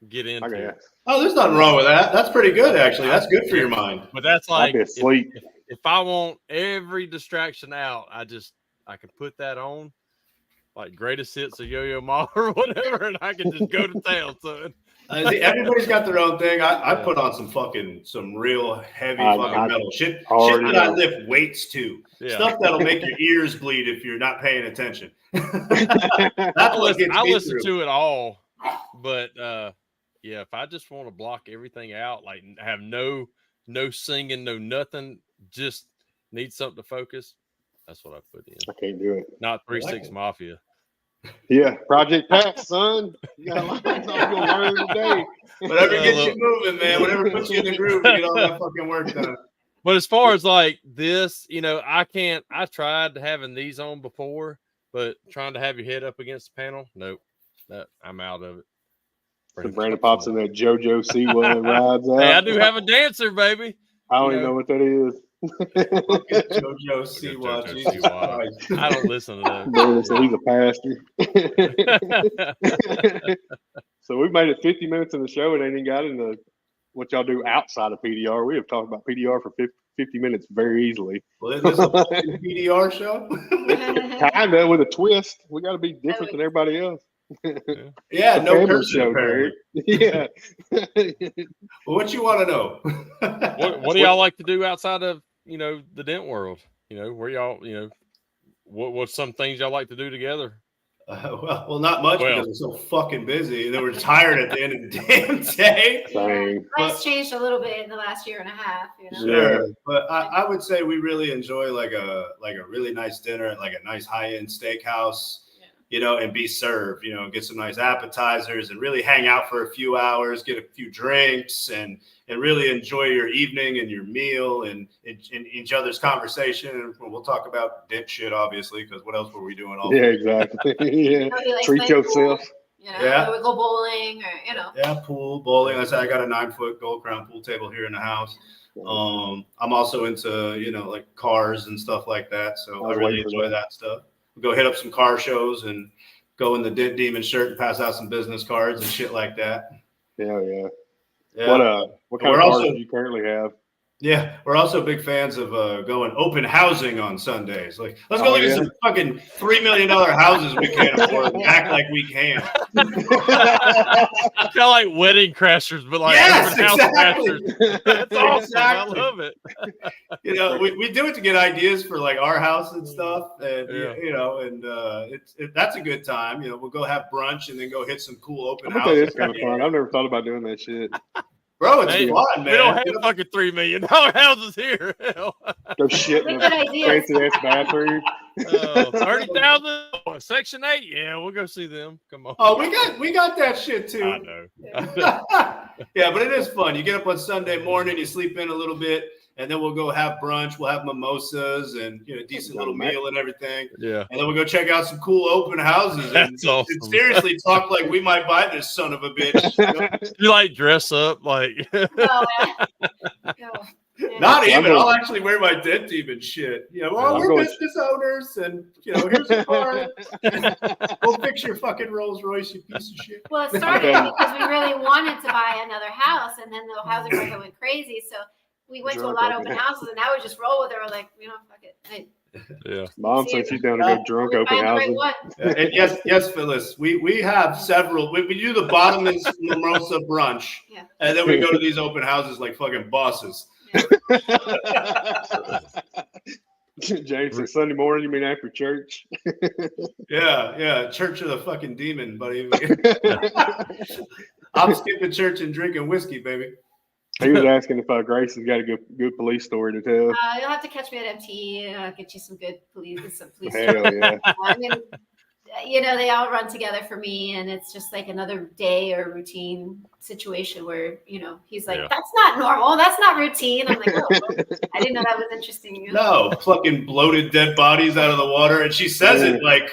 [SPEAKER 1] get into it.
[SPEAKER 4] Oh, there's nothing wrong with that. That's pretty good, actually. That's good for your mind.
[SPEAKER 1] But that's like
[SPEAKER 2] if
[SPEAKER 1] I want every distraction out, I can put that on, like greatest hits of Yo-Yo Ma or whatever, and I can just go to town, son.
[SPEAKER 4] Everybody's got their own thing. I put on some real heavy fucking metal shit that I lift weights to. Stuff that'll make your ears bleed if you're not paying attention.
[SPEAKER 1] I listen to it all, but if I just want to block everything out, like have no singing, no nothing, just need something to focus, that's what I put in.
[SPEAKER 2] I can't do it.
[SPEAKER 1] Not 3-6 Mafia.
[SPEAKER 2] Yeah, Project Pat, son. You got a lot of stuff you're gonna learn today.
[SPEAKER 4] Whatever gets you moving, man. Whatever puts you in the groove to get all that fucking work done.
[SPEAKER 1] But as far as like this, I tried having these on before, but trying to have your head up against the panel, nope. I'm out of it.
[SPEAKER 2] So Brandon pops in that JoJo Siwa and rides out.
[SPEAKER 1] Hey, I do have a dancer, baby.
[SPEAKER 2] I don't even know what that is.
[SPEAKER 4] JoJo Siwa. Jesus Christ.
[SPEAKER 1] I don't listen to
[SPEAKER 2] Brandon said he's a pastor. So we made it 50 minutes in the show and ain't even got into what y'all do outside of PDR. We have talked about PDR for 50 minutes very easily.
[SPEAKER 4] Well, isn't this a PDR show?
[SPEAKER 2] Kinda with a twist. We got to be different than everybody else.
[SPEAKER 4] Yeah, no
[SPEAKER 2] family
[SPEAKER 4] cursing,
[SPEAKER 2] show,
[SPEAKER 4] apparently.
[SPEAKER 2] Derek. Yeah.
[SPEAKER 4] Well, what you want to know?
[SPEAKER 1] what do y'all like to do outside of the Dent world? Where y'all what's some things y'all like to do together?
[SPEAKER 4] Well, not much because we're so fucking busy. They were tired at the end of the damn day.
[SPEAKER 3] Life's changed a little bit in the last year and a half.
[SPEAKER 4] Sure, but I would say we really enjoy like a really nice dinner at like a nice high-end steakhouse. And be served, get some nice appetizers and really hang out for a few hours, get a few drinks and really enjoy your evening and your meal and each other's conversation. And we'll talk about Dent shit, obviously, because what else were we doing all day?
[SPEAKER 2] Exactly. Yeah. Treat yourself.
[SPEAKER 3] We go bowling or,
[SPEAKER 4] Yeah, pool, bowling. I got a 9-foot gold crown pool table here in the house. I'm also into, like cars and stuff like that. So I really enjoy that stuff. Go hit up some car shows and go in the Dent Demon shirt and pass out some business cards and shit like that.
[SPEAKER 2] Yeah. What
[SPEAKER 4] We're
[SPEAKER 2] kind of cars do you currently have?
[SPEAKER 4] Yeah, we're also big fans of going open housing on Sundays. Like, let's go look at some fucking $3 million houses we can't afford and act like we can.
[SPEAKER 1] Kind of like wedding crashers, but like open house crashers. That's awesome. Exactly. I love it.
[SPEAKER 4] We do it to get ideas for like our house and stuff, and that's a good time. We'll go have brunch and then go hit some cool open houses.
[SPEAKER 2] It's kind of fun. I've never thought about doing that shit.
[SPEAKER 4] Bro, it's fun, man.
[SPEAKER 1] We don't have fucking $3 million houses here.
[SPEAKER 2] Go shit in a fancy ass bathroom.
[SPEAKER 1] 30,000 Section 8. Yeah, we'll go see them. Come on.
[SPEAKER 4] Oh, we got that shit too.
[SPEAKER 1] I know.
[SPEAKER 4] Yeah, but it is fun. You get up on Sunday morning, you sleep in a little bit, and then we'll go have brunch. We'll have mimosas and decent little meal and everything.
[SPEAKER 1] Yeah. And
[SPEAKER 4] then we'll go check out some cool open houses and seriously talk like we might buy this son of a bitch.
[SPEAKER 1] You like dress up like
[SPEAKER 4] Not even. I'll actually wear my Dent Demon shit. We're business owners, and here's a car. We'll fix your fucking Rolls Royce, you piece of shit.
[SPEAKER 3] Well, it started because we really wanted to buy another house, and then the housing market went crazy. So we went to a lot of open houses, and now we just roll with it. We're like, fuck it.
[SPEAKER 1] Yeah.
[SPEAKER 2] Mom said she's down to go drunk open houses.
[SPEAKER 4] And yes, Phyllis. We have several. We do the bottomless mimosa brunch, and then we go to these open houses like fucking bosses.
[SPEAKER 2] James said Sunday morning, you mean after church?
[SPEAKER 4] Yeah, church of the fucking demon, buddy. I'm skipping church and drinking whiskey, baby.
[SPEAKER 2] He was asking if Grace has got a good police story to tell.
[SPEAKER 3] You'll have to catch me at MT. I'll get you some good police
[SPEAKER 2] Hell yeah.
[SPEAKER 3] I mean, they all run together for me, and it's just like another day or routine situation where, he's like, that's not normal. That's not routine. I'm like, oh, I didn't know that was interesting.
[SPEAKER 4] No, fucking bloated dead bodies out of the water. And she says it like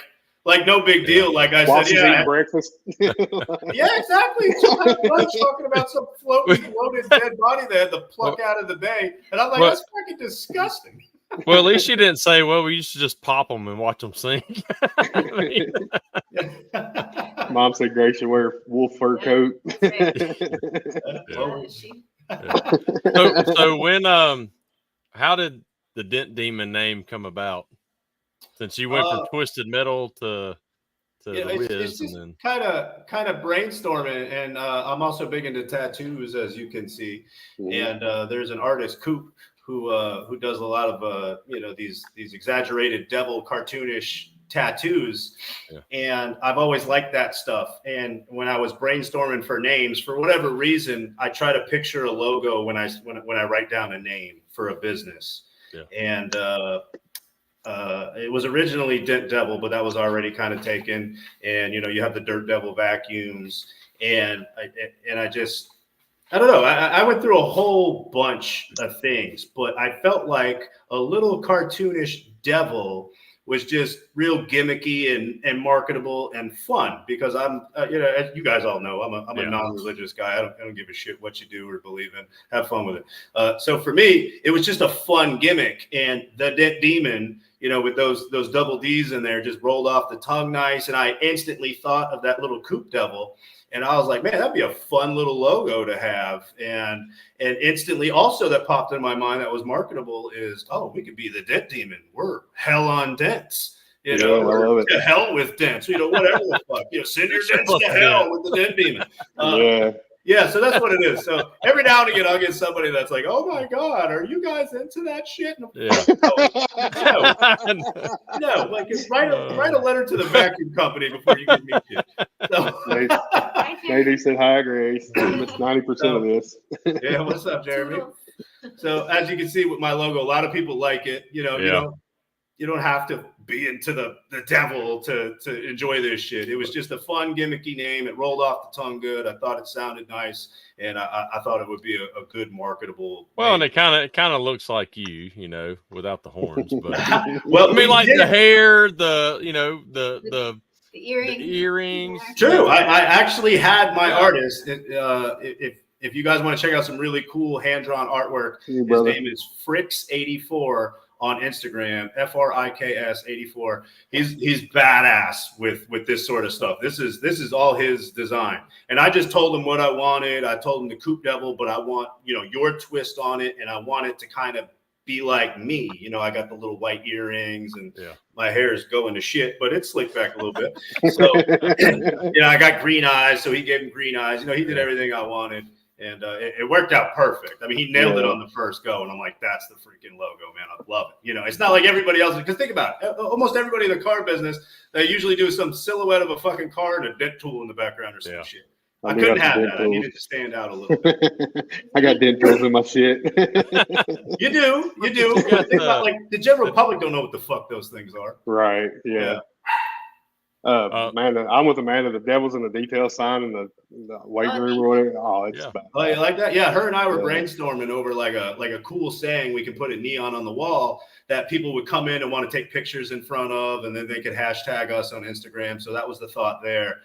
[SPEAKER 4] no big deal. Like I said,
[SPEAKER 2] eating breakfast.
[SPEAKER 4] Yeah, exactly. Talking about some bloated dead body they had to pluck out of the bay. And I'm like, that's fucking disgusting.
[SPEAKER 1] Well, at least she didn't say, well, we used to just pop them and watch them sing.
[SPEAKER 2] Mom said Grace should wear a wolf fur coat.
[SPEAKER 1] So when, how did the Dent Demon name come about? Since you went from Twisted Metal to the Wiz,
[SPEAKER 4] it's just kind of brainstorming, and I'm also big into tattoos, as you can see. Mm-hmm. And there's an artist, Coop, who does a lot of these exaggerated devil cartoonish tattoos, and I've always liked that stuff. And when I was brainstorming for names, for whatever reason, I try to picture a logo when I write down a name for a business. And it was originally Dent Devil, but that was already kind of taken. And you have the Dirt Devil vacuums, and I don't know. I went through a whole bunch of things, but I felt like a little cartoonish devil was just real gimmicky and marketable and fun because I'm, as you guys all know, I'm a non-religious guy. I don't give a shit what you do or believe in. Have fun with it. So for me, it was just a fun gimmick, and the Dent Demon, with those double D's in there, just rolled off the tongue nice, and I instantly thought of that little Coop Devil. And I was like, man, that'd be a fun little logo to have. And instantly also that popped in my mind that was marketable is, we could be the Dent Demon. We're hell on dents.
[SPEAKER 2] I love it.
[SPEAKER 4] To hell with dents. Whatever the fuck. Send your dents to hell with the Dent Demon. Yeah, so that's what it is. So every now and again, I'll get somebody that's like, "Oh my God, are you guys into that shit?" No. Like, write a letter to the vacuum company before you give me shit. So.
[SPEAKER 2] Lady said, "Hi, Grace. It's 90% of this."
[SPEAKER 4] Yeah, what's up, Jeremy? So as you can see with my logo, a lot of people like it. You don't have to be into the devil to enjoy this shit. It was just a fun, gimmicky name. It rolled off the tongue good. I thought it sounded nice, and I thought it would be a good marketable.
[SPEAKER 1] Well,
[SPEAKER 4] name.
[SPEAKER 1] and it kind of looks like you, without the horns. But
[SPEAKER 4] well,
[SPEAKER 1] I mean, like the hair, the
[SPEAKER 3] earrings.
[SPEAKER 1] The earrings.
[SPEAKER 4] True. I actually had my artist. If you guys want to check out some really cool hand-drawn artwork, his name is Fricks84 on Instagram, FRIKS 84. He's badass with this sort of stuff. This is all his design. And I just told him what I wanted. I told him the Coop Devil, but I want, your twist on it, and I want it to kind of be like me. I got the little white earrings and my hair is going to shit, but it's slicked back a little bit. So I got green eyes, so he gave him green eyes. He did everything I wanted. And it worked out perfect. I mean, he nailed it on the first go. And I'm like, that's the freaking logo, man. I love it. It's not like everybody else. Because think about it. Almost everybody in the car business, they usually do some silhouette of a fucking car and a dent tool in the background or some shit. I couldn't have that. I needed to stand out a little bit.
[SPEAKER 2] I got dent tools in my shit.
[SPEAKER 4] You do. Think about, like, the general public don't know what the fuck those things are.
[SPEAKER 2] Right. Yeah. Man, I'm with Amanda. The devil's in the detail sign in the waiting room or whatever. Oh, it's bad.
[SPEAKER 4] Oh, you like that? Yeah, her and I were brainstorming over like a cool saying we could put a neon on the wall that people would come in and want to take pictures in front of, and then they could hashtag us on Instagram. So that was the thought there.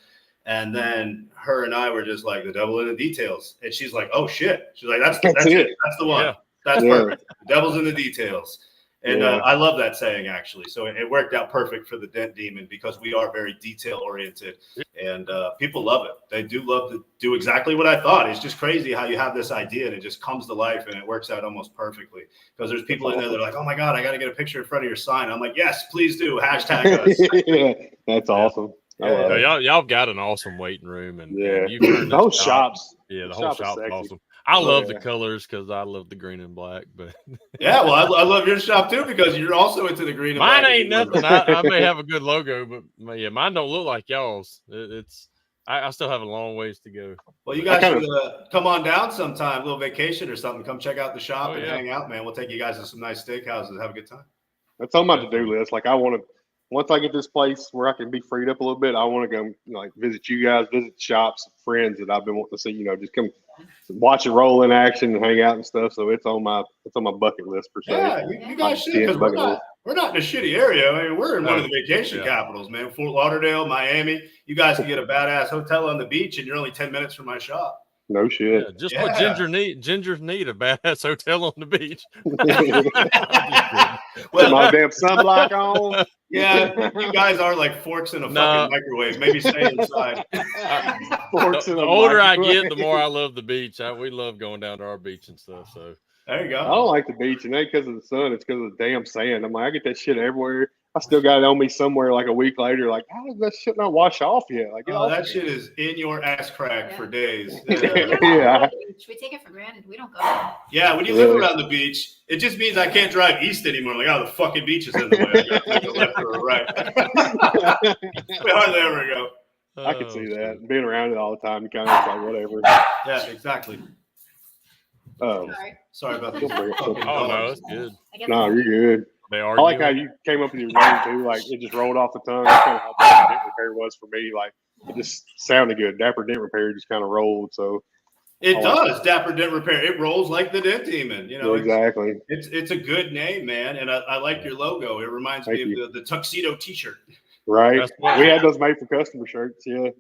[SPEAKER 4] And then her and I were just like, the devil in the details. And she's like, oh shit. She's like, that's it. That's the one. Yeah. That's perfect. The devil's in the details. And I love that saying, actually. So it worked out perfect for the Dent Demon because we are very detail oriented, and people love it. They do love to do exactly what I thought. It's just crazy how you have this idea and it just comes to life and it works out almost perfectly. Because there's people in there that are like, oh my God, I got to get a picture in front of your sign. I'm like, yes, please do. Hashtag us.
[SPEAKER 2] That's awesome.
[SPEAKER 1] Y'all got an awesome waiting room, and
[SPEAKER 2] and those shops.
[SPEAKER 1] Yeah, the whole shop's awesome. I love the colors because I love the green and black. But
[SPEAKER 4] well, I love your shop too because you're also into the green and
[SPEAKER 1] black.
[SPEAKER 4] Mine
[SPEAKER 1] ain't nothing. I may have a good logo, but mine don't look like y'all's. I still have a long ways to go.
[SPEAKER 4] Well, you guys should come on down sometime, a little vacation or something. Come check out the shop and hang out, man. We'll take you guys to some nice steakhouses. Have a good time.
[SPEAKER 2] That's on my to-do list. Like, I want to. Once I get this place where I can be freed up a little bit, I want to go visit you guys, visit shops, friends that I've been wanting to see. Just come watch it roll in action and hang out and stuff. So it's on my bucket list per se.
[SPEAKER 4] Yeah, you guys should, because we're not in a shitty area. I mean, we're in one of the vacation capitals, man. Fort Lauderdale, Miami. You guys can get a badass hotel on the beach, and you're only 10 minutes from my shop.
[SPEAKER 2] No shit.
[SPEAKER 1] Yeah, just what Ginger's need a badass hotel on the beach.
[SPEAKER 2] With my damn sunblock on.
[SPEAKER 4] Yeah, you guys are like forks in a fucking microwave. Maybe stay inside.
[SPEAKER 1] The older I get, the more I love the beach. We love going down to our beach and stuff. So
[SPEAKER 4] there you go.
[SPEAKER 2] I don't like the beach, and ain't because of the sun. It's because of the damn sand. I'm like, I get that shit everywhere. I still got it on me somewhere like a week later. Like, how does that shit not wash off yet? Like,
[SPEAKER 4] that shit is in your ass crack for days.
[SPEAKER 3] We take it for granted. We don't go.
[SPEAKER 4] Yeah, when you live around the beach, it just means I can't drive east anymore. Like, the fucking beach is in the way. I got to take a left or a right. We hardly ever go.
[SPEAKER 2] I can see that. Being around it all the time, you kind of like whatever.
[SPEAKER 4] Yeah, exactly. Sorry about that.
[SPEAKER 1] No, it's good.
[SPEAKER 2] No, you're good.
[SPEAKER 1] I
[SPEAKER 2] like how you came up with your name too. Like, it just rolled off the tongue. That's kind of how Dapper Dent Repair was for me. Like, it just sounded good. Dapper Dent Repair just kind of rolled. So
[SPEAKER 4] It does. Dapper Dent Repair. It rolls like the Dent Demon. You know,
[SPEAKER 2] exactly.
[SPEAKER 4] It's a good name, man, and I like your logo. It reminds me of the tuxedo T-shirt.
[SPEAKER 2] Right. We had those made for customer shirts. Yeah.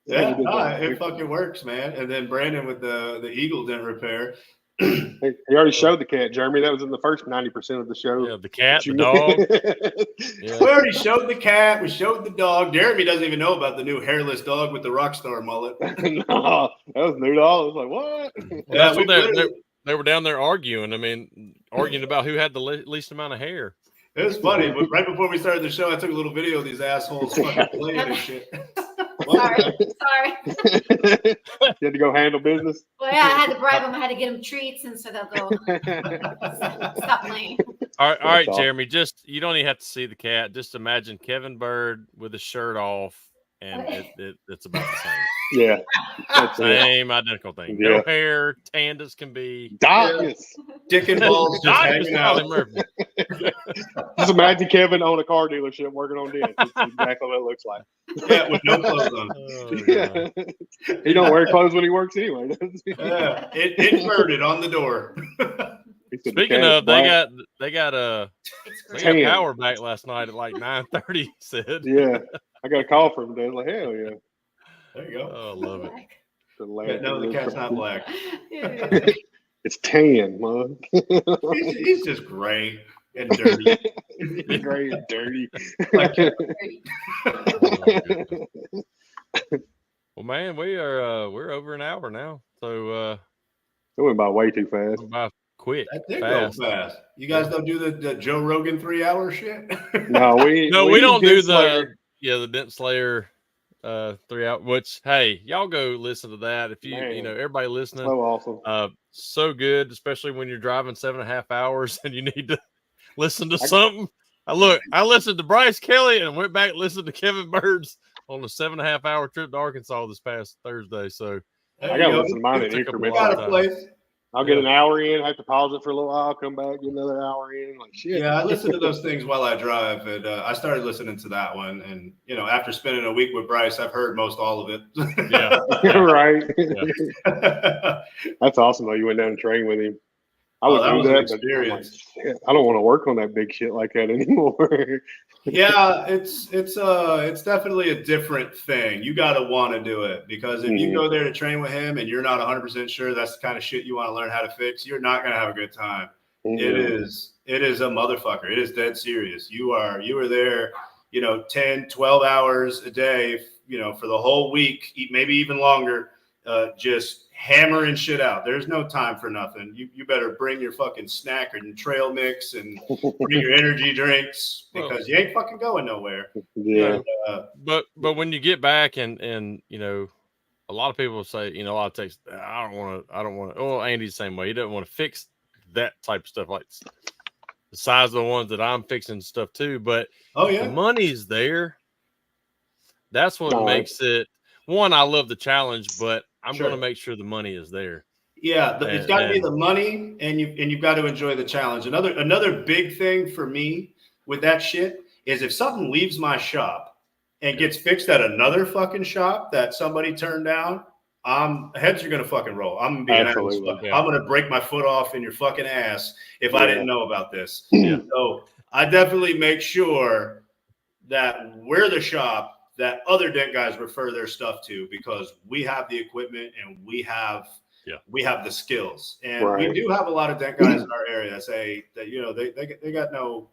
[SPEAKER 4] Yeah, it fucking works, man. And then Brandon with the Eagle Dent Repair.
[SPEAKER 2] He already showed the cat, Jeremy. That was in the first 90% of the show.
[SPEAKER 1] Yeah, the cat, the dog.
[SPEAKER 4] Yeah. We already showed the cat. We showed the dog. Jeremy doesn't even know about the new hairless dog with the rock star mullet.
[SPEAKER 2] No, that was new to all. I was like, what?
[SPEAKER 1] That's what they were down there arguing. I mean, arguing about who had the least amount of hair.
[SPEAKER 4] It was funny, but right before we started the show, I took a little video of these assholes fucking playing and shit.
[SPEAKER 3] Sorry.
[SPEAKER 2] You had to go handle business?
[SPEAKER 3] Well, yeah, I had to bribe them. I had to get them treats, and so they'll go stop playing.
[SPEAKER 1] All right, Jeremy. Just you don't even have to see the cat. Just imagine Kevin Bird with his shirt off, and it's about the same.
[SPEAKER 2] Yeah,
[SPEAKER 1] same identical thing.
[SPEAKER 2] Yeah.
[SPEAKER 1] No hair, tanned as can be.
[SPEAKER 2] Darkness.
[SPEAKER 4] Dick and balls just hanging out.
[SPEAKER 2] Just imagine Kevin on a car dealership working on Dent. That's exactly what it looks like.
[SPEAKER 4] Yeah, with no clothes on.
[SPEAKER 2] Yeah. He don't wear clothes when he works anyway, does he?
[SPEAKER 4] Yeah, inverted on the door.
[SPEAKER 1] Speaking of, they got power back last night at like 9:30. Said,
[SPEAKER 2] yeah, I got a call from him. Like, hell yeah.
[SPEAKER 4] There you go.
[SPEAKER 1] Oh, I love it.
[SPEAKER 4] No, the cat's not black.
[SPEAKER 2] It's tan, man.
[SPEAKER 4] He's just gray and dirty.
[SPEAKER 2] Gray and dirty.
[SPEAKER 1] Well, man, we're over an hour now, so
[SPEAKER 2] it went by way too fast.
[SPEAKER 1] By quick.
[SPEAKER 4] That did go fast. You guys don't do the Joe Rogan 3-hour shit?
[SPEAKER 2] No, we
[SPEAKER 1] don't do the Dent Slayer 3 hour. Which hey, y'all go listen to that if you everybody listening.
[SPEAKER 2] So awesome.
[SPEAKER 1] So good, especially when you're driving 7.5 hours and you need to listen to something. I listened to Bryce Kelly and went back and listened to Kevin Bird's on the 7.5 hour trip to Arkansas this past Thursday. So
[SPEAKER 2] I got to listen to mine in increments. I'll get an hour in, have to pause it for a little while, come back, get another hour in. Like shit.
[SPEAKER 4] Yeah, I listen to those things while I drive, and I started listening to that one. And after spending a week with Bryce, I've heard most all of it.
[SPEAKER 2] Yeah, right. Yeah. That's awesome though. You went down and trained with him. I would do that, experience. But like, I don't want to work on that big shit like that anymore.
[SPEAKER 4] Yeah, it's definitely a different thing. You got to want to do it because if you go there to train with him and you're not 100% sure that's the kind of shit you want to learn how to fix, you're not going to have a good time. It is a motherfucker. It is dead serious. You are there, 10, 12 hours a day, for the whole week, maybe even longer, just hammering shit out. There's no time for nothing. You better bring your fucking snack and trail mix and bring your energy drinks because you ain't fucking going nowhere.
[SPEAKER 2] Yeah.
[SPEAKER 1] But when you get back and a lot of people say, a lot of texts, I don't want to. Oh, Andy's the same way. He doesn't want to fix that type of stuff, like the size of the ones that I'm fixing stuff too. But the money's there. That's what makes it. One, I love the challenge, but I'm going to make sure the money is there. Yeah,
[SPEAKER 4] it's got to be the money, and you've got to enjoy the challenge. Another big thing for me with that shit is if something leaves my shop and gets fixed at another fucking shop that somebody turned down, heads are going to fucking roll. I'm going to break my foot off in your fucking ass if I didn't know about this. So I definitely make sure that we're the shop that other dent guys refer their stuff to because we have the equipment and we have the skills. And we do have a lot of dent guys in our area that say that, they got no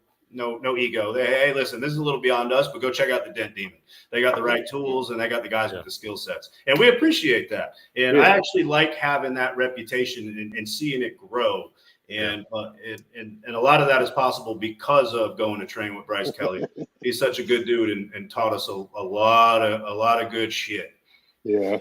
[SPEAKER 4] ego. Hey, listen, this is a little beyond us, but go check out the Dent Demon. They got the right tools and they got the guys with the skill sets. And we appreciate that. And I actually like having that reputation and seeing it grow. And a lot of that is possible because of going to train with Bryce Kelly. He's such a good dude and taught us a lot of good shit.
[SPEAKER 2] Yeah.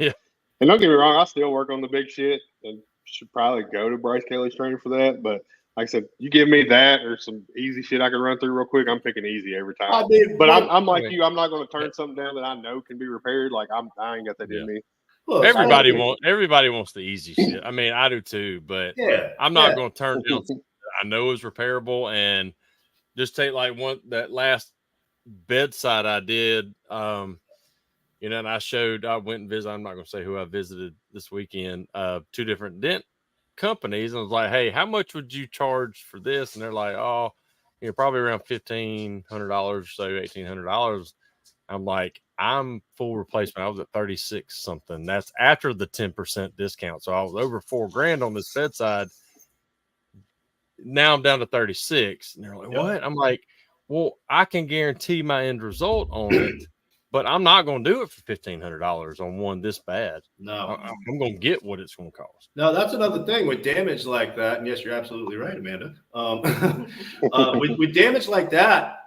[SPEAKER 2] And don't get me wrong, I still work on the big shit and should probably go to Bryce Kelly's training for that. But like I said, you give me that or some easy shit I can run through real quick, I'm picking easy every time. I'm like you, I'm not going to turn something down that I know can be repaired. Like I ain't got that in me.
[SPEAKER 1] Look, everybody wants the easy shit. I mean, I do too, but I'm not going to turn down something that I know is repairable and just take like that last bedside I did. you know, and I went and visited, I'm not going to say who I visited this weekend, 2 different dent companies. And I was like, hey, how much would you charge for this? And they're like, oh, you know, probably around $1,500, so $1,800. I'm like, I'm full replacement. I was at 36 something. That's after the 10% discount. So I was over $4,000 on this bedside. Now I'm down to 36. And they're like, what? I'm like, well, I can guarantee my end result on it, but I'm not going to do it for $1,500 on one this bad.
[SPEAKER 4] No,
[SPEAKER 1] I'm going to get what it's going to cost.
[SPEAKER 4] No, that's another thing with damage like that. And yes, you're absolutely right, Amanda. With damage like that,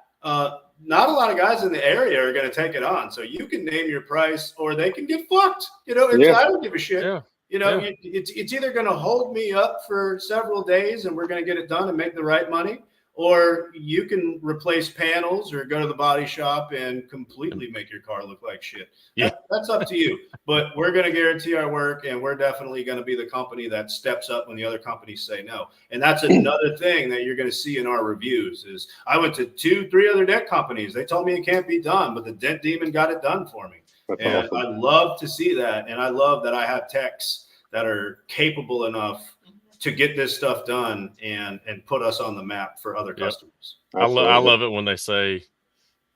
[SPEAKER 4] not a lot of guys in the area are going to take it on. So you can name your price, or they can get fucked. You know, I don't give a shit.
[SPEAKER 1] Yeah.
[SPEAKER 4] You know, it's either going to hold me up for several days, and we're going to get it done and make the right money, or you can replace panels or go to the body shop and completely make your car look like shit.
[SPEAKER 1] Yeah.
[SPEAKER 4] That's up to you. But we're going to guarantee our work, and we're definitely going to be the company that steps up when the other companies say no. And that's another thing that you're going to see in our reviews is I went to 2-3 other dent companies. They told me it can't be done, but the Dent Demon got it done for me. That's and awesome. I love to see that. And I love that I have techs that are capable enough to get this stuff done and put us on the map for other customers.
[SPEAKER 1] I love it when they say,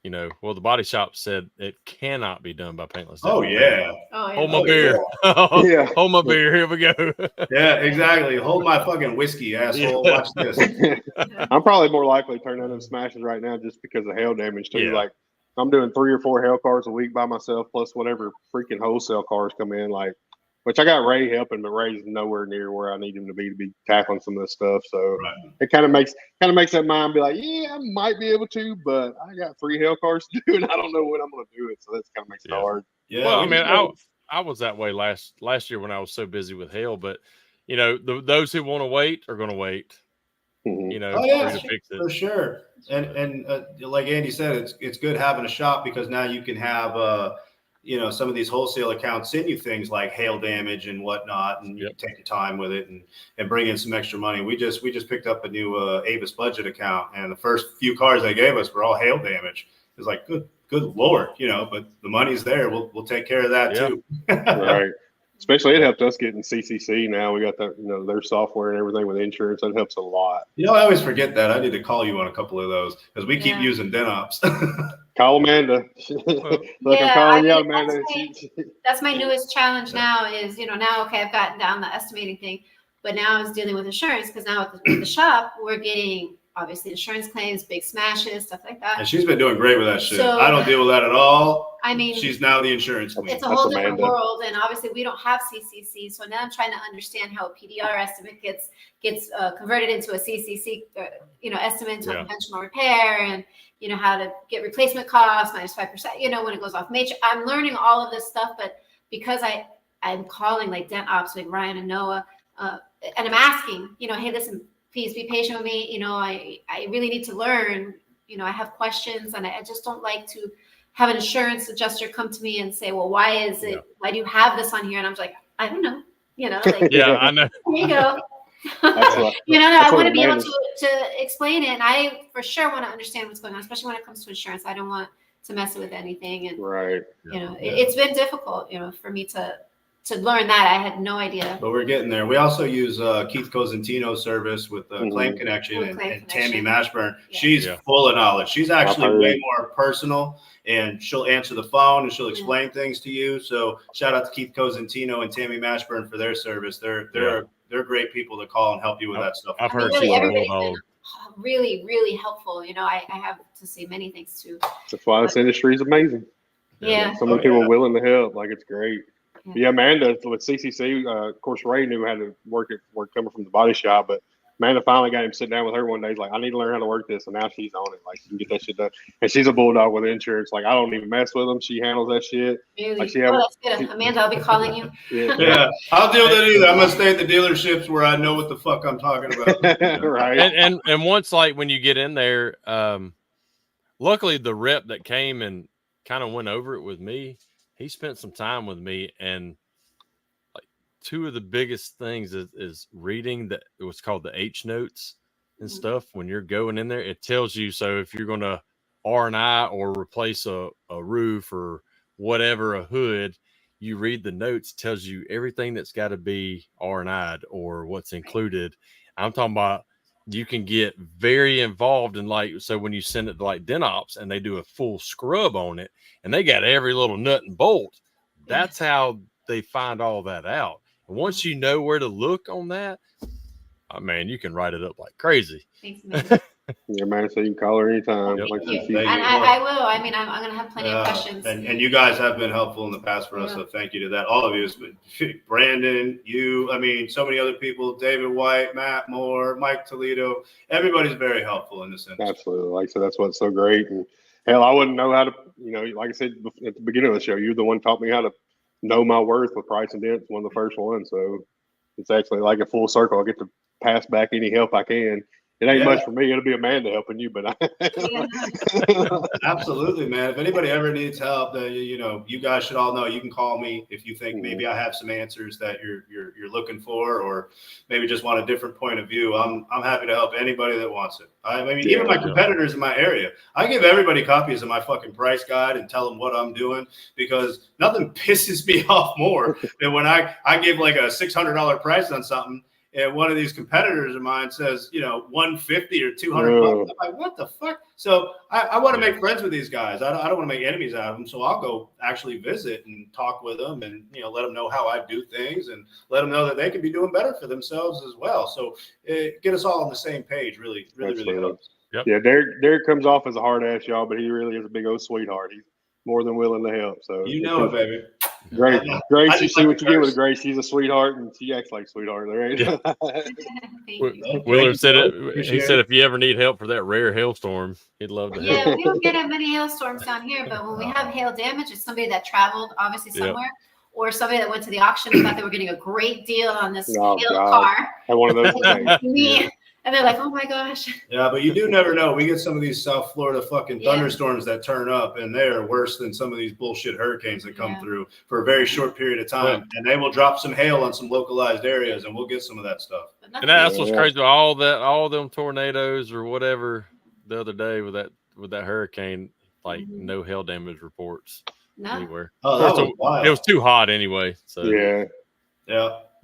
[SPEAKER 1] you know, well, the body shop said it cannot be done by paintless.
[SPEAKER 4] Oh, yeah.
[SPEAKER 1] Hold my beer. Yeah. Hold my beer. Here we go.
[SPEAKER 4] Yeah, exactly. Hold my fucking whiskey, asshole. Watch this.
[SPEAKER 2] I'm probably more likely to turn down them smashes right now just because of hail damage, too. Yeah. Like, I'm doing 3 or 4 hail cars a week by myself, plus whatever freaking wholesale cars come in. Like, which I got Ray helping, but Ray's nowhere near where I need him to be tackling some of this stuff. So it kind of makes that mind be like, yeah, I might be able to, but I got 3 hail cars to do, and I don't know when I'm going to do it. So that's kind of makes it hard.
[SPEAKER 1] Yeah. Well, I mean, I was that way last year when I was so busy with hail, but you know, those who want to wait are going to wait. Mm-hmm. You know,
[SPEAKER 4] to fix it. For sure. And like Andy said, it's good having a shop because now you can have you know, some of these wholesale accounts send you things like hail damage and whatnot, and you can take your time with it and bring in some extra money. We just picked up a new Avis budget account, and the first few cars they gave us were all hail damage. It was like, good Lord, you know, but the money's there. We'll take care of that too.
[SPEAKER 2] Right. Especially it helped us get in CCC now. We got that, you know, their software and everything with insurance. That helps a lot.
[SPEAKER 4] You know, I always forget that. I need to call you on a couple of those because we keep using DentOps.
[SPEAKER 2] Call Amanda. Look, I'm calling you, Amanda.
[SPEAKER 3] That's my newest challenge now is, you know, now, okay, I've gotten down the estimating thing, but now I was dealing with insurance because now with the shop, we're getting obviously insurance claims, big smashes, stuff like that.
[SPEAKER 4] And she's been doing great with that shit. So, I don't deal with that at all.
[SPEAKER 3] I mean,
[SPEAKER 4] she's now the insurance queen.
[SPEAKER 3] It's a whole different world, and obviously we don't have CCC. So now I'm trying to understand how a PDR estimate gets converted into a CCC, you know, estimate to a conventional repair, and you know how to get replacement costs minus 5%. You know, when it goes off major. I'm learning all of this stuff, but because I'm calling like Dent Ops, like Ryan and Noah, and I'm asking, you know, hey, listen, please be patient with me. You know, I really need to learn. You know, I have questions, and I just don't like to have an insurance adjuster come to me and say, well, why is it, why do you have this on here? And I'm like, I don't know, you know, like,
[SPEAKER 1] I know.
[SPEAKER 3] Here you go. You know, I want to be able to explain it. And I for sure want to understand what's going on, especially when it comes to insurance. I don't want to mess with anything. And, you know, it's been difficult, you know, for me to learn that. I had no idea.
[SPEAKER 4] But we're getting there. We also use Keith Cosentino's service with Claim Connection and Tammy Mashburn. Yeah. She's full of knowledge. She's actually way more personal, and she'll answer the phone and she'll explain things to you. So shout out to Keith Cosentino and Tammy Mashburn for their service. They're great people to call and help you with that stuff.
[SPEAKER 1] I've heard
[SPEAKER 3] everybody's been really, really helpful. You know, I have to say many things too.
[SPEAKER 2] That's why this industry is amazing.
[SPEAKER 3] Yeah.
[SPEAKER 2] So many people are willing to help. Like, it's great. Yeah, Amanda with CCC, of course, Ray knew how to work coming from the body shop, but Amanda finally got him sit down with her one day. He's like, I need to learn how to work this, and now she's on it. Like, she can get that shit done. And she's a bulldog with insurance. Like, I don't even mess with them. She handles that shit.
[SPEAKER 3] Really? Like, that's good. Amanda, I'll be calling you.
[SPEAKER 4] Yeah, I'll deal with it either. I'm gonna stay at the dealerships where I know what the fuck I'm talking about.
[SPEAKER 2] Right.
[SPEAKER 1] And once, like, when you get in there, luckily the rep that came and kind of went over it with me, he spent some time with me, and like 2 of the biggest things is reading what's called the H notes and stuff. When you're going in there, it tells you. So if you're going to R&I or replace a roof or whatever a hood, you read the notes, tells you everything that's got to be R&I'd or what's included. I'm talking about you can get very involved in, like, so when you send it to like DenOps and they do a full scrub on it and they got every little nut and bolt, that's how they find all that out. And once you know where to look on that, oh, man, you can write it up like crazy.
[SPEAKER 3] Thanks, man.
[SPEAKER 2] Yeah, man. So you can call her anytime.
[SPEAKER 1] Yep.
[SPEAKER 2] Like
[SPEAKER 3] Thank
[SPEAKER 2] you
[SPEAKER 3] you. And I will. I mean, I'm going to have plenty of questions.
[SPEAKER 4] And you guys have been helpful in the past for us, so thank you to that. All of you, Brandon, you, I mean, so many other people, David White, Matt Moore, Mike Toledo, everybody's very helpful in this industry.
[SPEAKER 2] Absolutely. Like I said, that's what's so great. And hell, I wouldn't know how to, you know, like I said at the beginning of the show, you're the one taught me how to know my worth with Price and Dent's one of the first ones. So it's actually like a full circle. I get to pass back any help I can. It ain't much for me. It'll be Amanda helping you, but
[SPEAKER 4] Absolutely, man. If anybody ever needs help, you know, you guys should all know you can call me if you think maybe I have some answers that you're looking for, or maybe just want a different point of view. I'm happy to help anybody that wants it. I mean, even my competitors in my area, I give everybody copies of my fucking price guide and tell them what I'm doing, because nothing pisses me off more than when I give like a $600 price on something, and one of these competitors of mine says, you know, 150 or 200 bucks. I'm like, what the fuck? So I want to make friends with these guys. I don't want to make enemies out of them. So I'll go actually visit and talk with them, and, you know, let them know how I do things, and let them know that they can be doing better for themselves as well. So get us all on the same page. Really helps.
[SPEAKER 1] Yep.
[SPEAKER 2] Yeah, Derrick comes off as a hard ass, y'all, but he really is a big old sweetheart. He's more than willing to help. So
[SPEAKER 4] you know it, baby.
[SPEAKER 2] Grace, you see what you get with Grace. She's a sweetheart, and she acts like a sweetheart. Right?
[SPEAKER 1] Yeah. Willard said it. He said if you ever need help for that rare hailstorm, he'd love to help.
[SPEAKER 3] Yeah, we don't get that many hailstorms down here, but when we have hail damage, it's somebody that traveled obviously somewhere, or somebody that went to the auction and thought they were getting a great deal on this hail car.
[SPEAKER 2] I one of those things.
[SPEAKER 3] And they're like, oh my gosh.
[SPEAKER 4] Yeah, but you do never know. We get some of these South Florida fucking thunderstorms that turn up, and they are worse than some of these bullshit hurricanes that come through for a very short period of time. And they will drop some hail on some localized areas, and we'll get some of that stuff.
[SPEAKER 1] And that's what's crazy about all them tornadoes or whatever the other day with that hurricane, like no hail damage reports anywhere.
[SPEAKER 4] Oh, that was wild.
[SPEAKER 1] It was too hot anyway. So
[SPEAKER 4] yeah,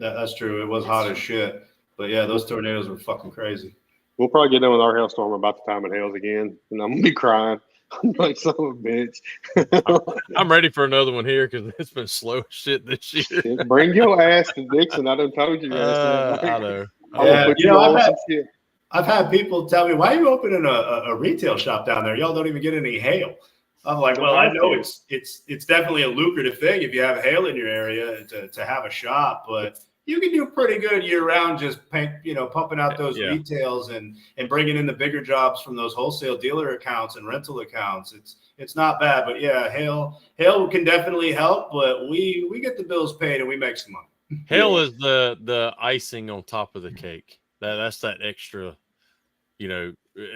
[SPEAKER 4] that's true. It was hot as shit. But yeah, those tornadoes were fucking crazy.
[SPEAKER 2] We'll probably get done with our hailstorm about the time it hails again, and I'm gonna be crying. I'm like, son of a bitch.
[SPEAKER 1] I'm ready for another one here because it's been slow as shit this year.
[SPEAKER 2] Bring your ass to Dixon. I done told you guys.
[SPEAKER 1] I know.
[SPEAKER 4] You know, I've had people tell me, why are you opening a retail shop down there? Y'all don't even get any hail. I'm like, well, I know it's definitely a lucrative thing if you have hail in your area to have a shop, but you can do pretty good year round, just pumping out those retails and bringing in the bigger jobs from those wholesale dealer accounts and rental accounts. It's not bad, but yeah, hail can definitely help, but we get the bills paid and we make some money.
[SPEAKER 1] Hail is the icing on top of the cake. That's that extra,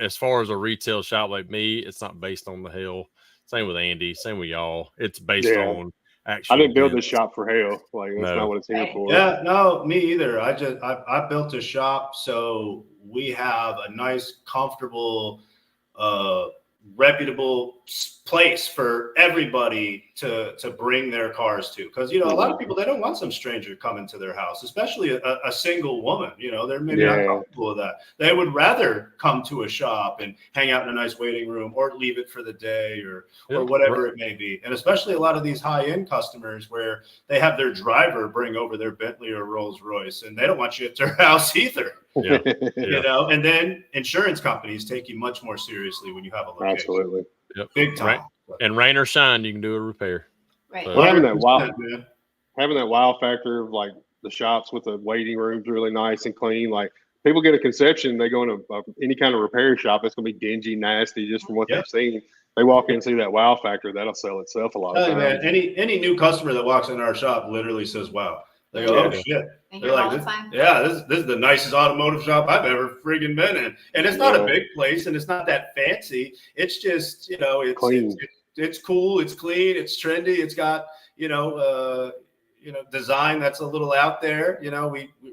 [SPEAKER 1] as far as a retail shop like me, it's not based on the hail. Same with Andy, same with y'all. It's based on actual.
[SPEAKER 2] I didn't build this shop for hail. Like that's not what it's here for.
[SPEAKER 4] Yeah, no, me either. I built a shop so we have a nice, comfortable, reputable place for everybody to bring their cars to, because a lot of people, they don't want some stranger coming to their house, especially a single woman. They're maybe not comfortable with that. They would rather come to a shop and hang out in a nice waiting room, or leave it for the day, or whatever it may be. And especially a lot of these high-end customers where they have their driver bring over their Bentley or Rolls Royce, and they don't want you at their house either. And then insurance companies take you much more seriously when you have a location.
[SPEAKER 2] Absolutely.
[SPEAKER 1] Yep.
[SPEAKER 4] Big time.
[SPEAKER 1] And rain or shine, you can do a repair.
[SPEAKER 3] Right.
[SPEAKER 1] So,
[SPEAKER 2] well, having that wow factor of like the shops with the waiting rooms really nice and clean. Like people get a conception, they go into any kind of repair shop, it's gonna be dingy, nasty, just from what they've seen. They walk in and see that wow factor, that'll sell itself a lot of times.
[SPEAKER 4] Man, any new customer that walks in our shop literally says wow. They go, oh shit. They're like, this is the nicest automotive shop I've ever friggin' been in. And it's not a big place, and it's not that fancy. It's just, it's clean. It's cool. It's clean. It's trendy. It's got, design that's a little out there.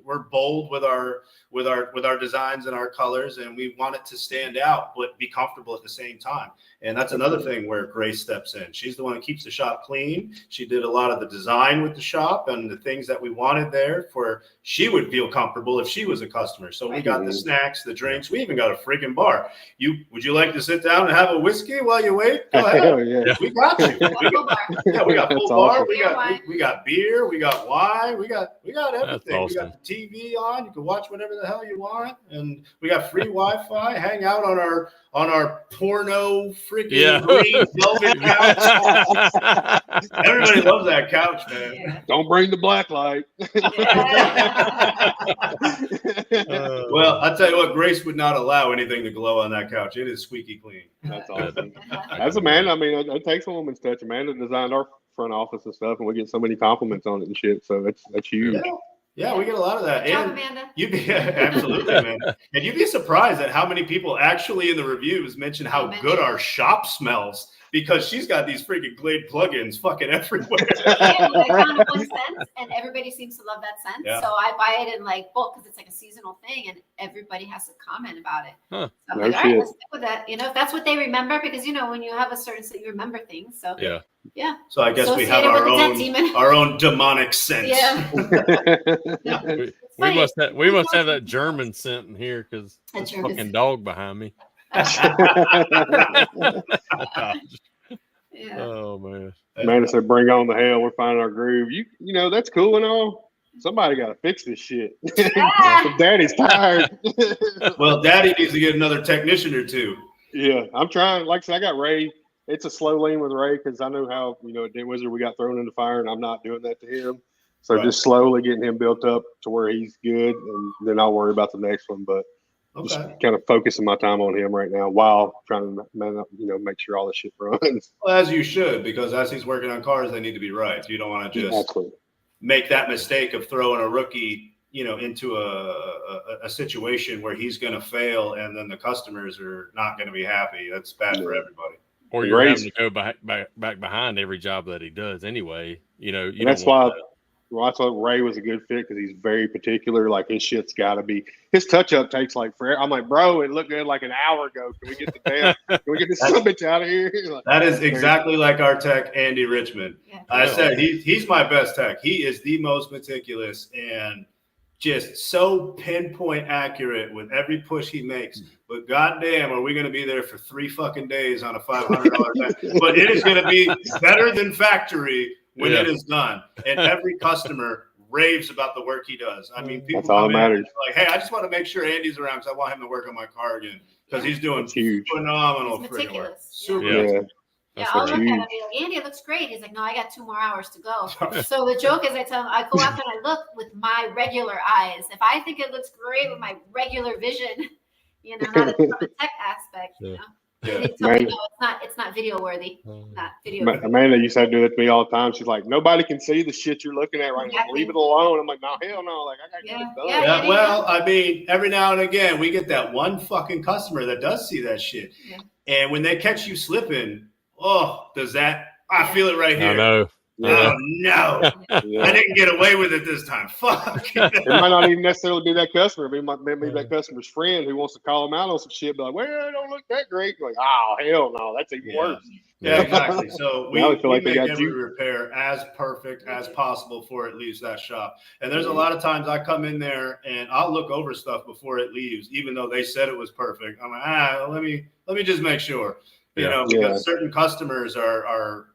[SPEAKER 4] We're bold with our designs and our colors, and we want it to stand out but be comfortable at the same time. And that's another thing where Grace steps in. She's the one that keeps the shop clean. She did a lot of the design with the shop and the things that we wanted there for she would feel comfortable if she was a customer. So we got the snacks, the drinks. We even got a freaking bar. Would you like to sit down and have a whiskey while you wait? Go ahead.
[SPEAKER 2] Yeah.
[SPEAKER 4] We got you. We got full bar.
[SPEAKER 2] Awesome.
[SPEAKER 4] We got beer. We got wine. We got everything.
[SPEAKER 1] Awesome.
[SPEAKER 4] We got the TV on. You can watch whatever the hell you want, and we got free Wi-Fi. Hang out on our porno freaking green velvet couch. Everybody loves that couch, man.
[SPEAKER 3] Yeah.
[SPEAKER 2] Don't bring the black light.
[SPEAKER 4] Well, I'll tell you what, Grace would not allow anything to glow on that couch. It is squeaky clean.
[SPEAKER 2] That's awesome. As Amanda, I mean, it takes a woman's touch. Amanda designed our front office and stuff, and we get so many compliments on it and shit. So that's huge.
[SPEAKER 4] Yeah, we get a lot of that.
[SPEAKER 3] Good job,
[SPEAKER 4] And
[SPEAKER 3] Amanda.
[SPEAKER 4] absolutely, man. And you'd be surprised at how many people actually in the reviews mention how good our shop smells because she's got these freaking Glade plugins fucking everywhere.
[SPEAKER 3] I found one scent, and everybody seems to love that scent.
[SPEAKER 4] Yeah.
[SPEAKER 3] So I buy it in like bulk because it's like a seasonal thing, and everybody has to comment about it.
[SPEAKER 1] Huh.
[SPEAKER 3] So I'm
[SPEAKER 2] No
[SPEAKER 3] like, all right,
[SPEAKER 2] shit.
[SPEAKER 3] let's stick with that. If that's what they remember, because when you have a certain scent, you remember things. So
[SPEAKER 1] Yeah.
[SPEAKER 4] So I guess we have
[SPEAKER 3] Associated with the Dent Demon.
[SPEAKER 4] our own demonic scent.
[SPEAKER 3] Yeah.
[SPEAKER 1] We must have that German scent in here because this fucking dog behind me.
[SPEAKER 3] Yeah.
[SPEAKER 1] Oh man.
[SPEAKER 2] Amanda said, "Bring on the hell. We're finding our groove." You know that's cool and all. Somebody got to fix this shit. Daddy's tired.
[SPEAKER 4] Well, Daddy needs to get another technician or two.
[SPEAKER 2] Yeah, I'm trying. Like I said, I got Ray. It's a slow lean with Ray because I know how at Den Wizard we got thrown in the fire, and I'm not doing that to him. So just slowly getting him built up to where he's good, and then I'll worry about the next one. But just kind of focusing my time on him right now while trying to make sure all the shit runs.
[SPEAKER 4] Well, as you should, because as he's working on cars, they need to be right. You don't want to just make that mistake of throwing a rookie, into a situation where he's going to fail, and then the customers are not going to be happy. That's bad for everybody.
[SPEAKER 1] Or you're having to go back behind every job that he does anyway.
[SPEAKER 2] That's why. Well, I thought Ray was a good fit because he's very particular. Like his shit's got to be. His touch up takes like forever. I'm like, bro, it looked good like an hour ago. Can we get Can we get this bitch out of here?
[SPEAKER 4] That is exactly like our tech, Andy Richmond. Yeah. I said he's my best tech. He is the most meticulous and just so pinpoint accurate with every push he makes. But goddamn, are we going to be there for 3 fucking days on a $500 event? But it is going to be better than factory when it is done. And every customer raves about the work he does. I mean, people
[SPEAKER 2] that's all that matters.
[SPEAKER 4] Like, hey, I just want to make sure Andy's around because I want him to work on my car again because he's doing phenomenal freaking work. Super.
[SPEAKER 3] Yeah, I'll look at it and be like, Andy, it looks great. He's like, no, I got 2 more hours to go. So the joke is I tell him, I go out and I look with my regular eyes. If I think it looks great with my regular vision, not from a tech aspect, it's not video worthy. Not video worthy.
[SPEAKER 2] Amanda used to do that to me all the time. She's like, nobody can see the shit you're looking at right now. Leave it alone. I'm like, no, hell no. Like, I got to get it done.
[SPEAKER 4] Well, I mean, every now and again, we get that one fucking customer that does see that shit. Yeah. And when they catch you slipping, I feel it right here.
[SPEAKER 1] I know.
[SPEAKER 4] Oh, no. I didn't get away with it this time. Fuck.
[SPEAKER 2] It might not even necessarily be that customer. It might be that customer's friend who wants to call them out on some shit. Be like, well, it don't look that great. Like, oh, hell no. That's even worse.
[SPEAKER 4] Yeah, exactly. So we make every repair as perfect as possible before it leaves that shop. And there's a lot of times I come in there and I'll look over stuff before it leaves, even though they said it was perfect. I'm like, let me just make sure. Because certain customers are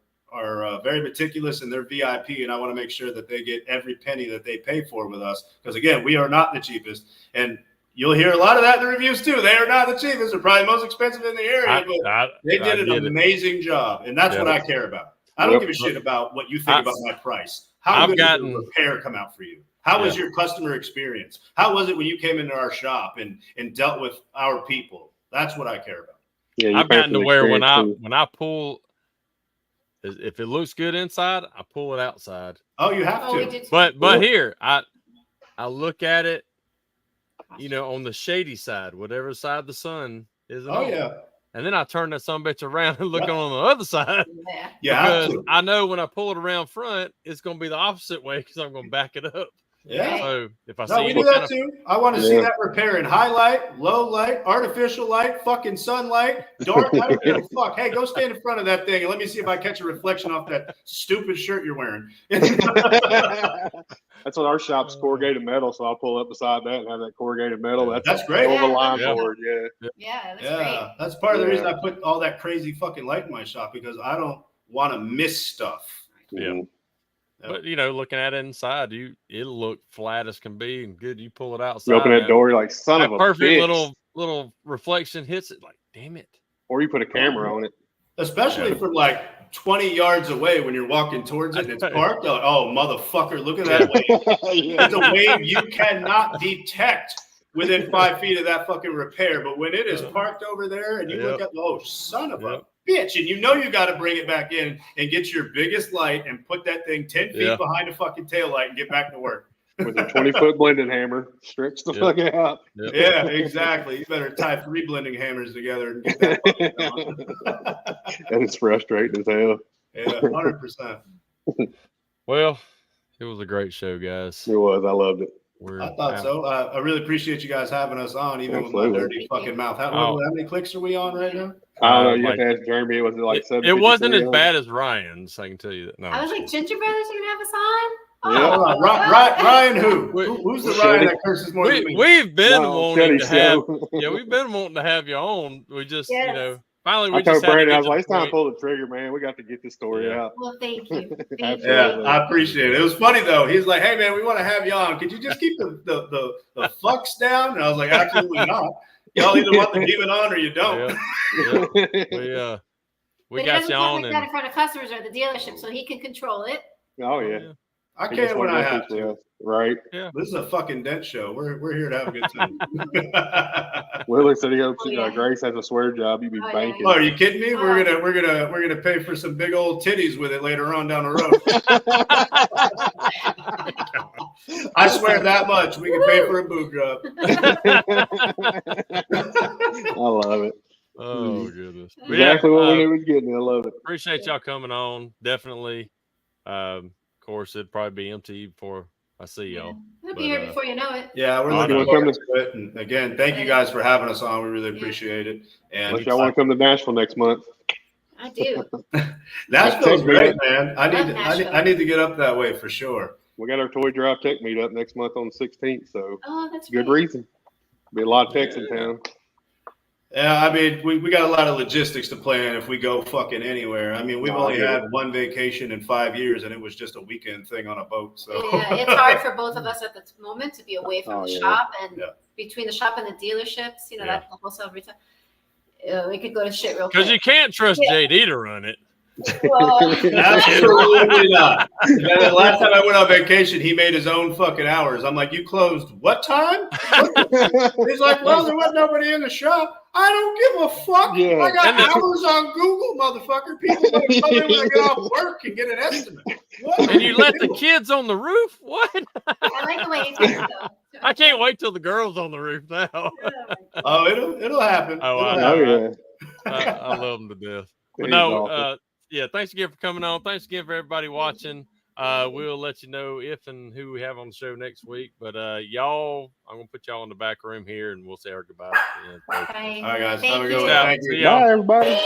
[SPEAKER 4] very meticulous and they're VIP, and I want to make sure that they get every penny that they pay for with us. Because again, we are not the cheapest, and you'll hear a lot of that in the reviews too. They are not the cheapest; they're probably the most expensive in the area. But they did an amazing job, and that's what I care about. I don't give a shit about what you think about my price. How good did the repair come out for you? How was your customer experience? How was it when you came into our shop and dealt with our people? That's what I care about.
[SPEAKER 2] Yeah,
[SPEAKER 1] I've gotten to where when I pull, if it looks good inside, I pull it outside.
[SPEAKER 4] Oh, you have to.
[SPEAKER 1] But here, I look at it, on the shady side, whatever side the sun is.
[SPEAKER 4] Oh yeah.
[SPEAKER 1] and then I turn that sumbitch around and look on the other side.
[SPEAKER 3] Yeah.
[SPEAKER 1] Because I know when I pull it around front, it's going to be the opposite way because I'm going to back it up.
[SPEAKER 4] Yeah.
[SPEAKER 1] So if I
[SPEAKER 4] No,
[SPEAKER 1] see
[SPEAKER 4] we
[SPEAKER 1] any
[SPEAKER 4] do that
[SPEAKER 1] kind of,
[SPEAKER 4] too. I want to see that repair in highlight, low light, artificial light, fucking sunlight, dark. I don't give a fuck. Hey, go stand in front of that thing and let me see if I catch a reflection off that stupid shirt you're wearing.
[SPEAKER 2] That's what our shop's corrugated metal, so I'll pull up beside that and have that corrugated metal.
[SPEAKER 4] That's great.
[SPEAKER 2] Over
[SPEAKER 3] Yeah,
[SPEAKER 2] line
[SPEAKER 1] yeah.
[SPEAKER 2] board,
[SPEAKER 3] Yeah, that's great.
[SPEAKER 4] That's part of the reason I put all that crazy fucking light in my shop, because I don't want to miss stuff.
[SPEAKER 1] Yeah. But looking at it inside, it'll look flat as can be and good. You pull it outside.
[SPEAKER 2] You open that door, you're like, son of a
[SPEAKER 1] perfect
[SPEAKER 2] bitch.
[SPEAKER 1] little reflection hits it. Like, damn it.
[SPEAKER 2] Or you put a camera on it.
[SPEAKER 4] Especially from like 20 yards away when you're walking towards it and it's parked. Oh, motherfucker, look at that wave. It's a wave you cannot detect within 5 feet of that fucking repair. But when it is parked over there and you look at, son of a bitch, and you got to bring it back in and get your biggest light and put that thing 10 feet behind the fucking tail light and get back to work.
[SPEAKER 2] With a 20-foot blending hammer, stretch the fuck out.
[SPEAKER 4] Yeah, exactly. You better tie 3 blending hammers together and get that fucking going.
[SPEAKER 2] That is frustrating as hell.
[SPEAKER 4] Yeah, 100%.
[SPEAKER 1] Well, it was a great show, guys.
[SPEAKER 2] It was. I loved it.
[SPEAKER 4] I thought so. I really appreciate you guys having us on, even with my dirty fucking mouth. How many clicks are we on right now?
[SPEAKER 2] I don't know. You have to ask Jeremy. Was it like 7?
[SPEAKER 1] It wasn't as bad as Ryan's. I can tell you that. No,
[SPEAKER 3] I was like, Ginger Brothers are gonna have us on.
[SPEAKER 2] Yeah.
[SPEAKER 4] Ryan, who's the Ryan that curses more than me?
[SPEAKER 1] We've been wanting to have.
[SPEAKER 2] Yeah,
[SPEAKER 1] we've been wanting to have you on. We just, finally
[SPEAKER 2] I told Brandon, I was like, it's time to pull the trigger, man. We got to get this story out.
[SPEAKER 3] Well, thank you.
[SPEAKER 4] Yeah, I appreciate it. It was funny though. He's like, hey man, we want to have you on. Could you just keep the fucks down? And I was like, absolutely not. Y'all either want the demon on or you don't.
[SPEAKER 1] We got you on.
[SPEAKER 3] Like that in front of customers or the dealership, so he can control it.
[SPEAKER 2] Oh yeah.
[SPEAKER 4] I can when I have to.
[SPEAKER 2] Right.
[SPEAKER 1] Yeah.
[SPEAKER 4] This is a fucking Dent show. We're here to have a good time.
[SPEAKER 2] Willie said Grace has a swear job. You be banking.
[SPEAKER 4] Oh, are you kidding me? We're gonna pay for some big old titties with it later on down the road. I swear that much. We can pay for a boob job.
[SPEAKER 2] I love it.
[SPEAKER 1] Oh goodness.
[SPEAKER 2] Exactly what we was getting. I love it.
[SPEAKER 1] Appreciate y'all coming on. Definitely. Of course, it'd probably be empty before I see y'all.
[SPEAKER 3] He'll be here before you know it.
[SPEAKER 4] Yeah, we're looking forward to it. And again, thank you guys for having us on. We really appreciate it. And
[SPEAKER 2] unless y'all want to come to Nashville next month.
[SPEAKER 3] I do.
[SPEAKER 4] Nashville's great, man. I need to get up that way for sure.
[SPEAKER 2] We got our Toy Drive Tech meetup next month on the 16th, so
[SPEAKER 3] that's
[SPEAKER 2] good reason. Be a lot of techs in town.
[SPEAKER 4] Yeah, I mean, we got a lot of logistics to plan if we go fucking anywhere. I mean, we've only had one vacation in 5 years, and it was just a weekend thing on a boat. So
[SPEAKER 3] yeah, it's hard for both of us at the moment to be away from the shop, and between the shop and the dealerships, that wholesale retail. We could go to shit real quick.
[SPEAKER 1] Because you can't trust JD to run it.
[SPEAKER 3] Well,
[SPEAKER 4] absolutely not. The last time I went on vacation, he made his own fucking hours. I'm like, you closed what time? He's like, well, there wasn't nobody in the shop. I don't give a fuck. Yeah. I got hours on Google, motherfucker. People want to come in when they get off work and get an estimate. What?
[SPEAKER 1] And you let the kids on the roof? What?
[SPEAKER 3] I like the way you talk, though.
[SPEAKER 1] I can't wait till the girls on the roof now.
[SPEAKER 4] Oh, it'll happen.
[SPEAKER 1] Oh, I know. I love them to death. But no, thanks again for coming on. Thanks again for everybody watching. We'll let you know if and who we have on the show next week. But y'all, I'm gonna put y'all in the back room here, and we'll say our goodbyes.
[SPEAKER 3] Bye.
[SPEAKER 4] All right, guys.
[SPEAKER 3] Have
[SPEAKER 4] a good one.
[SPEAKER 1] Thank you.
[SPEAKER 2] Bye, everybody.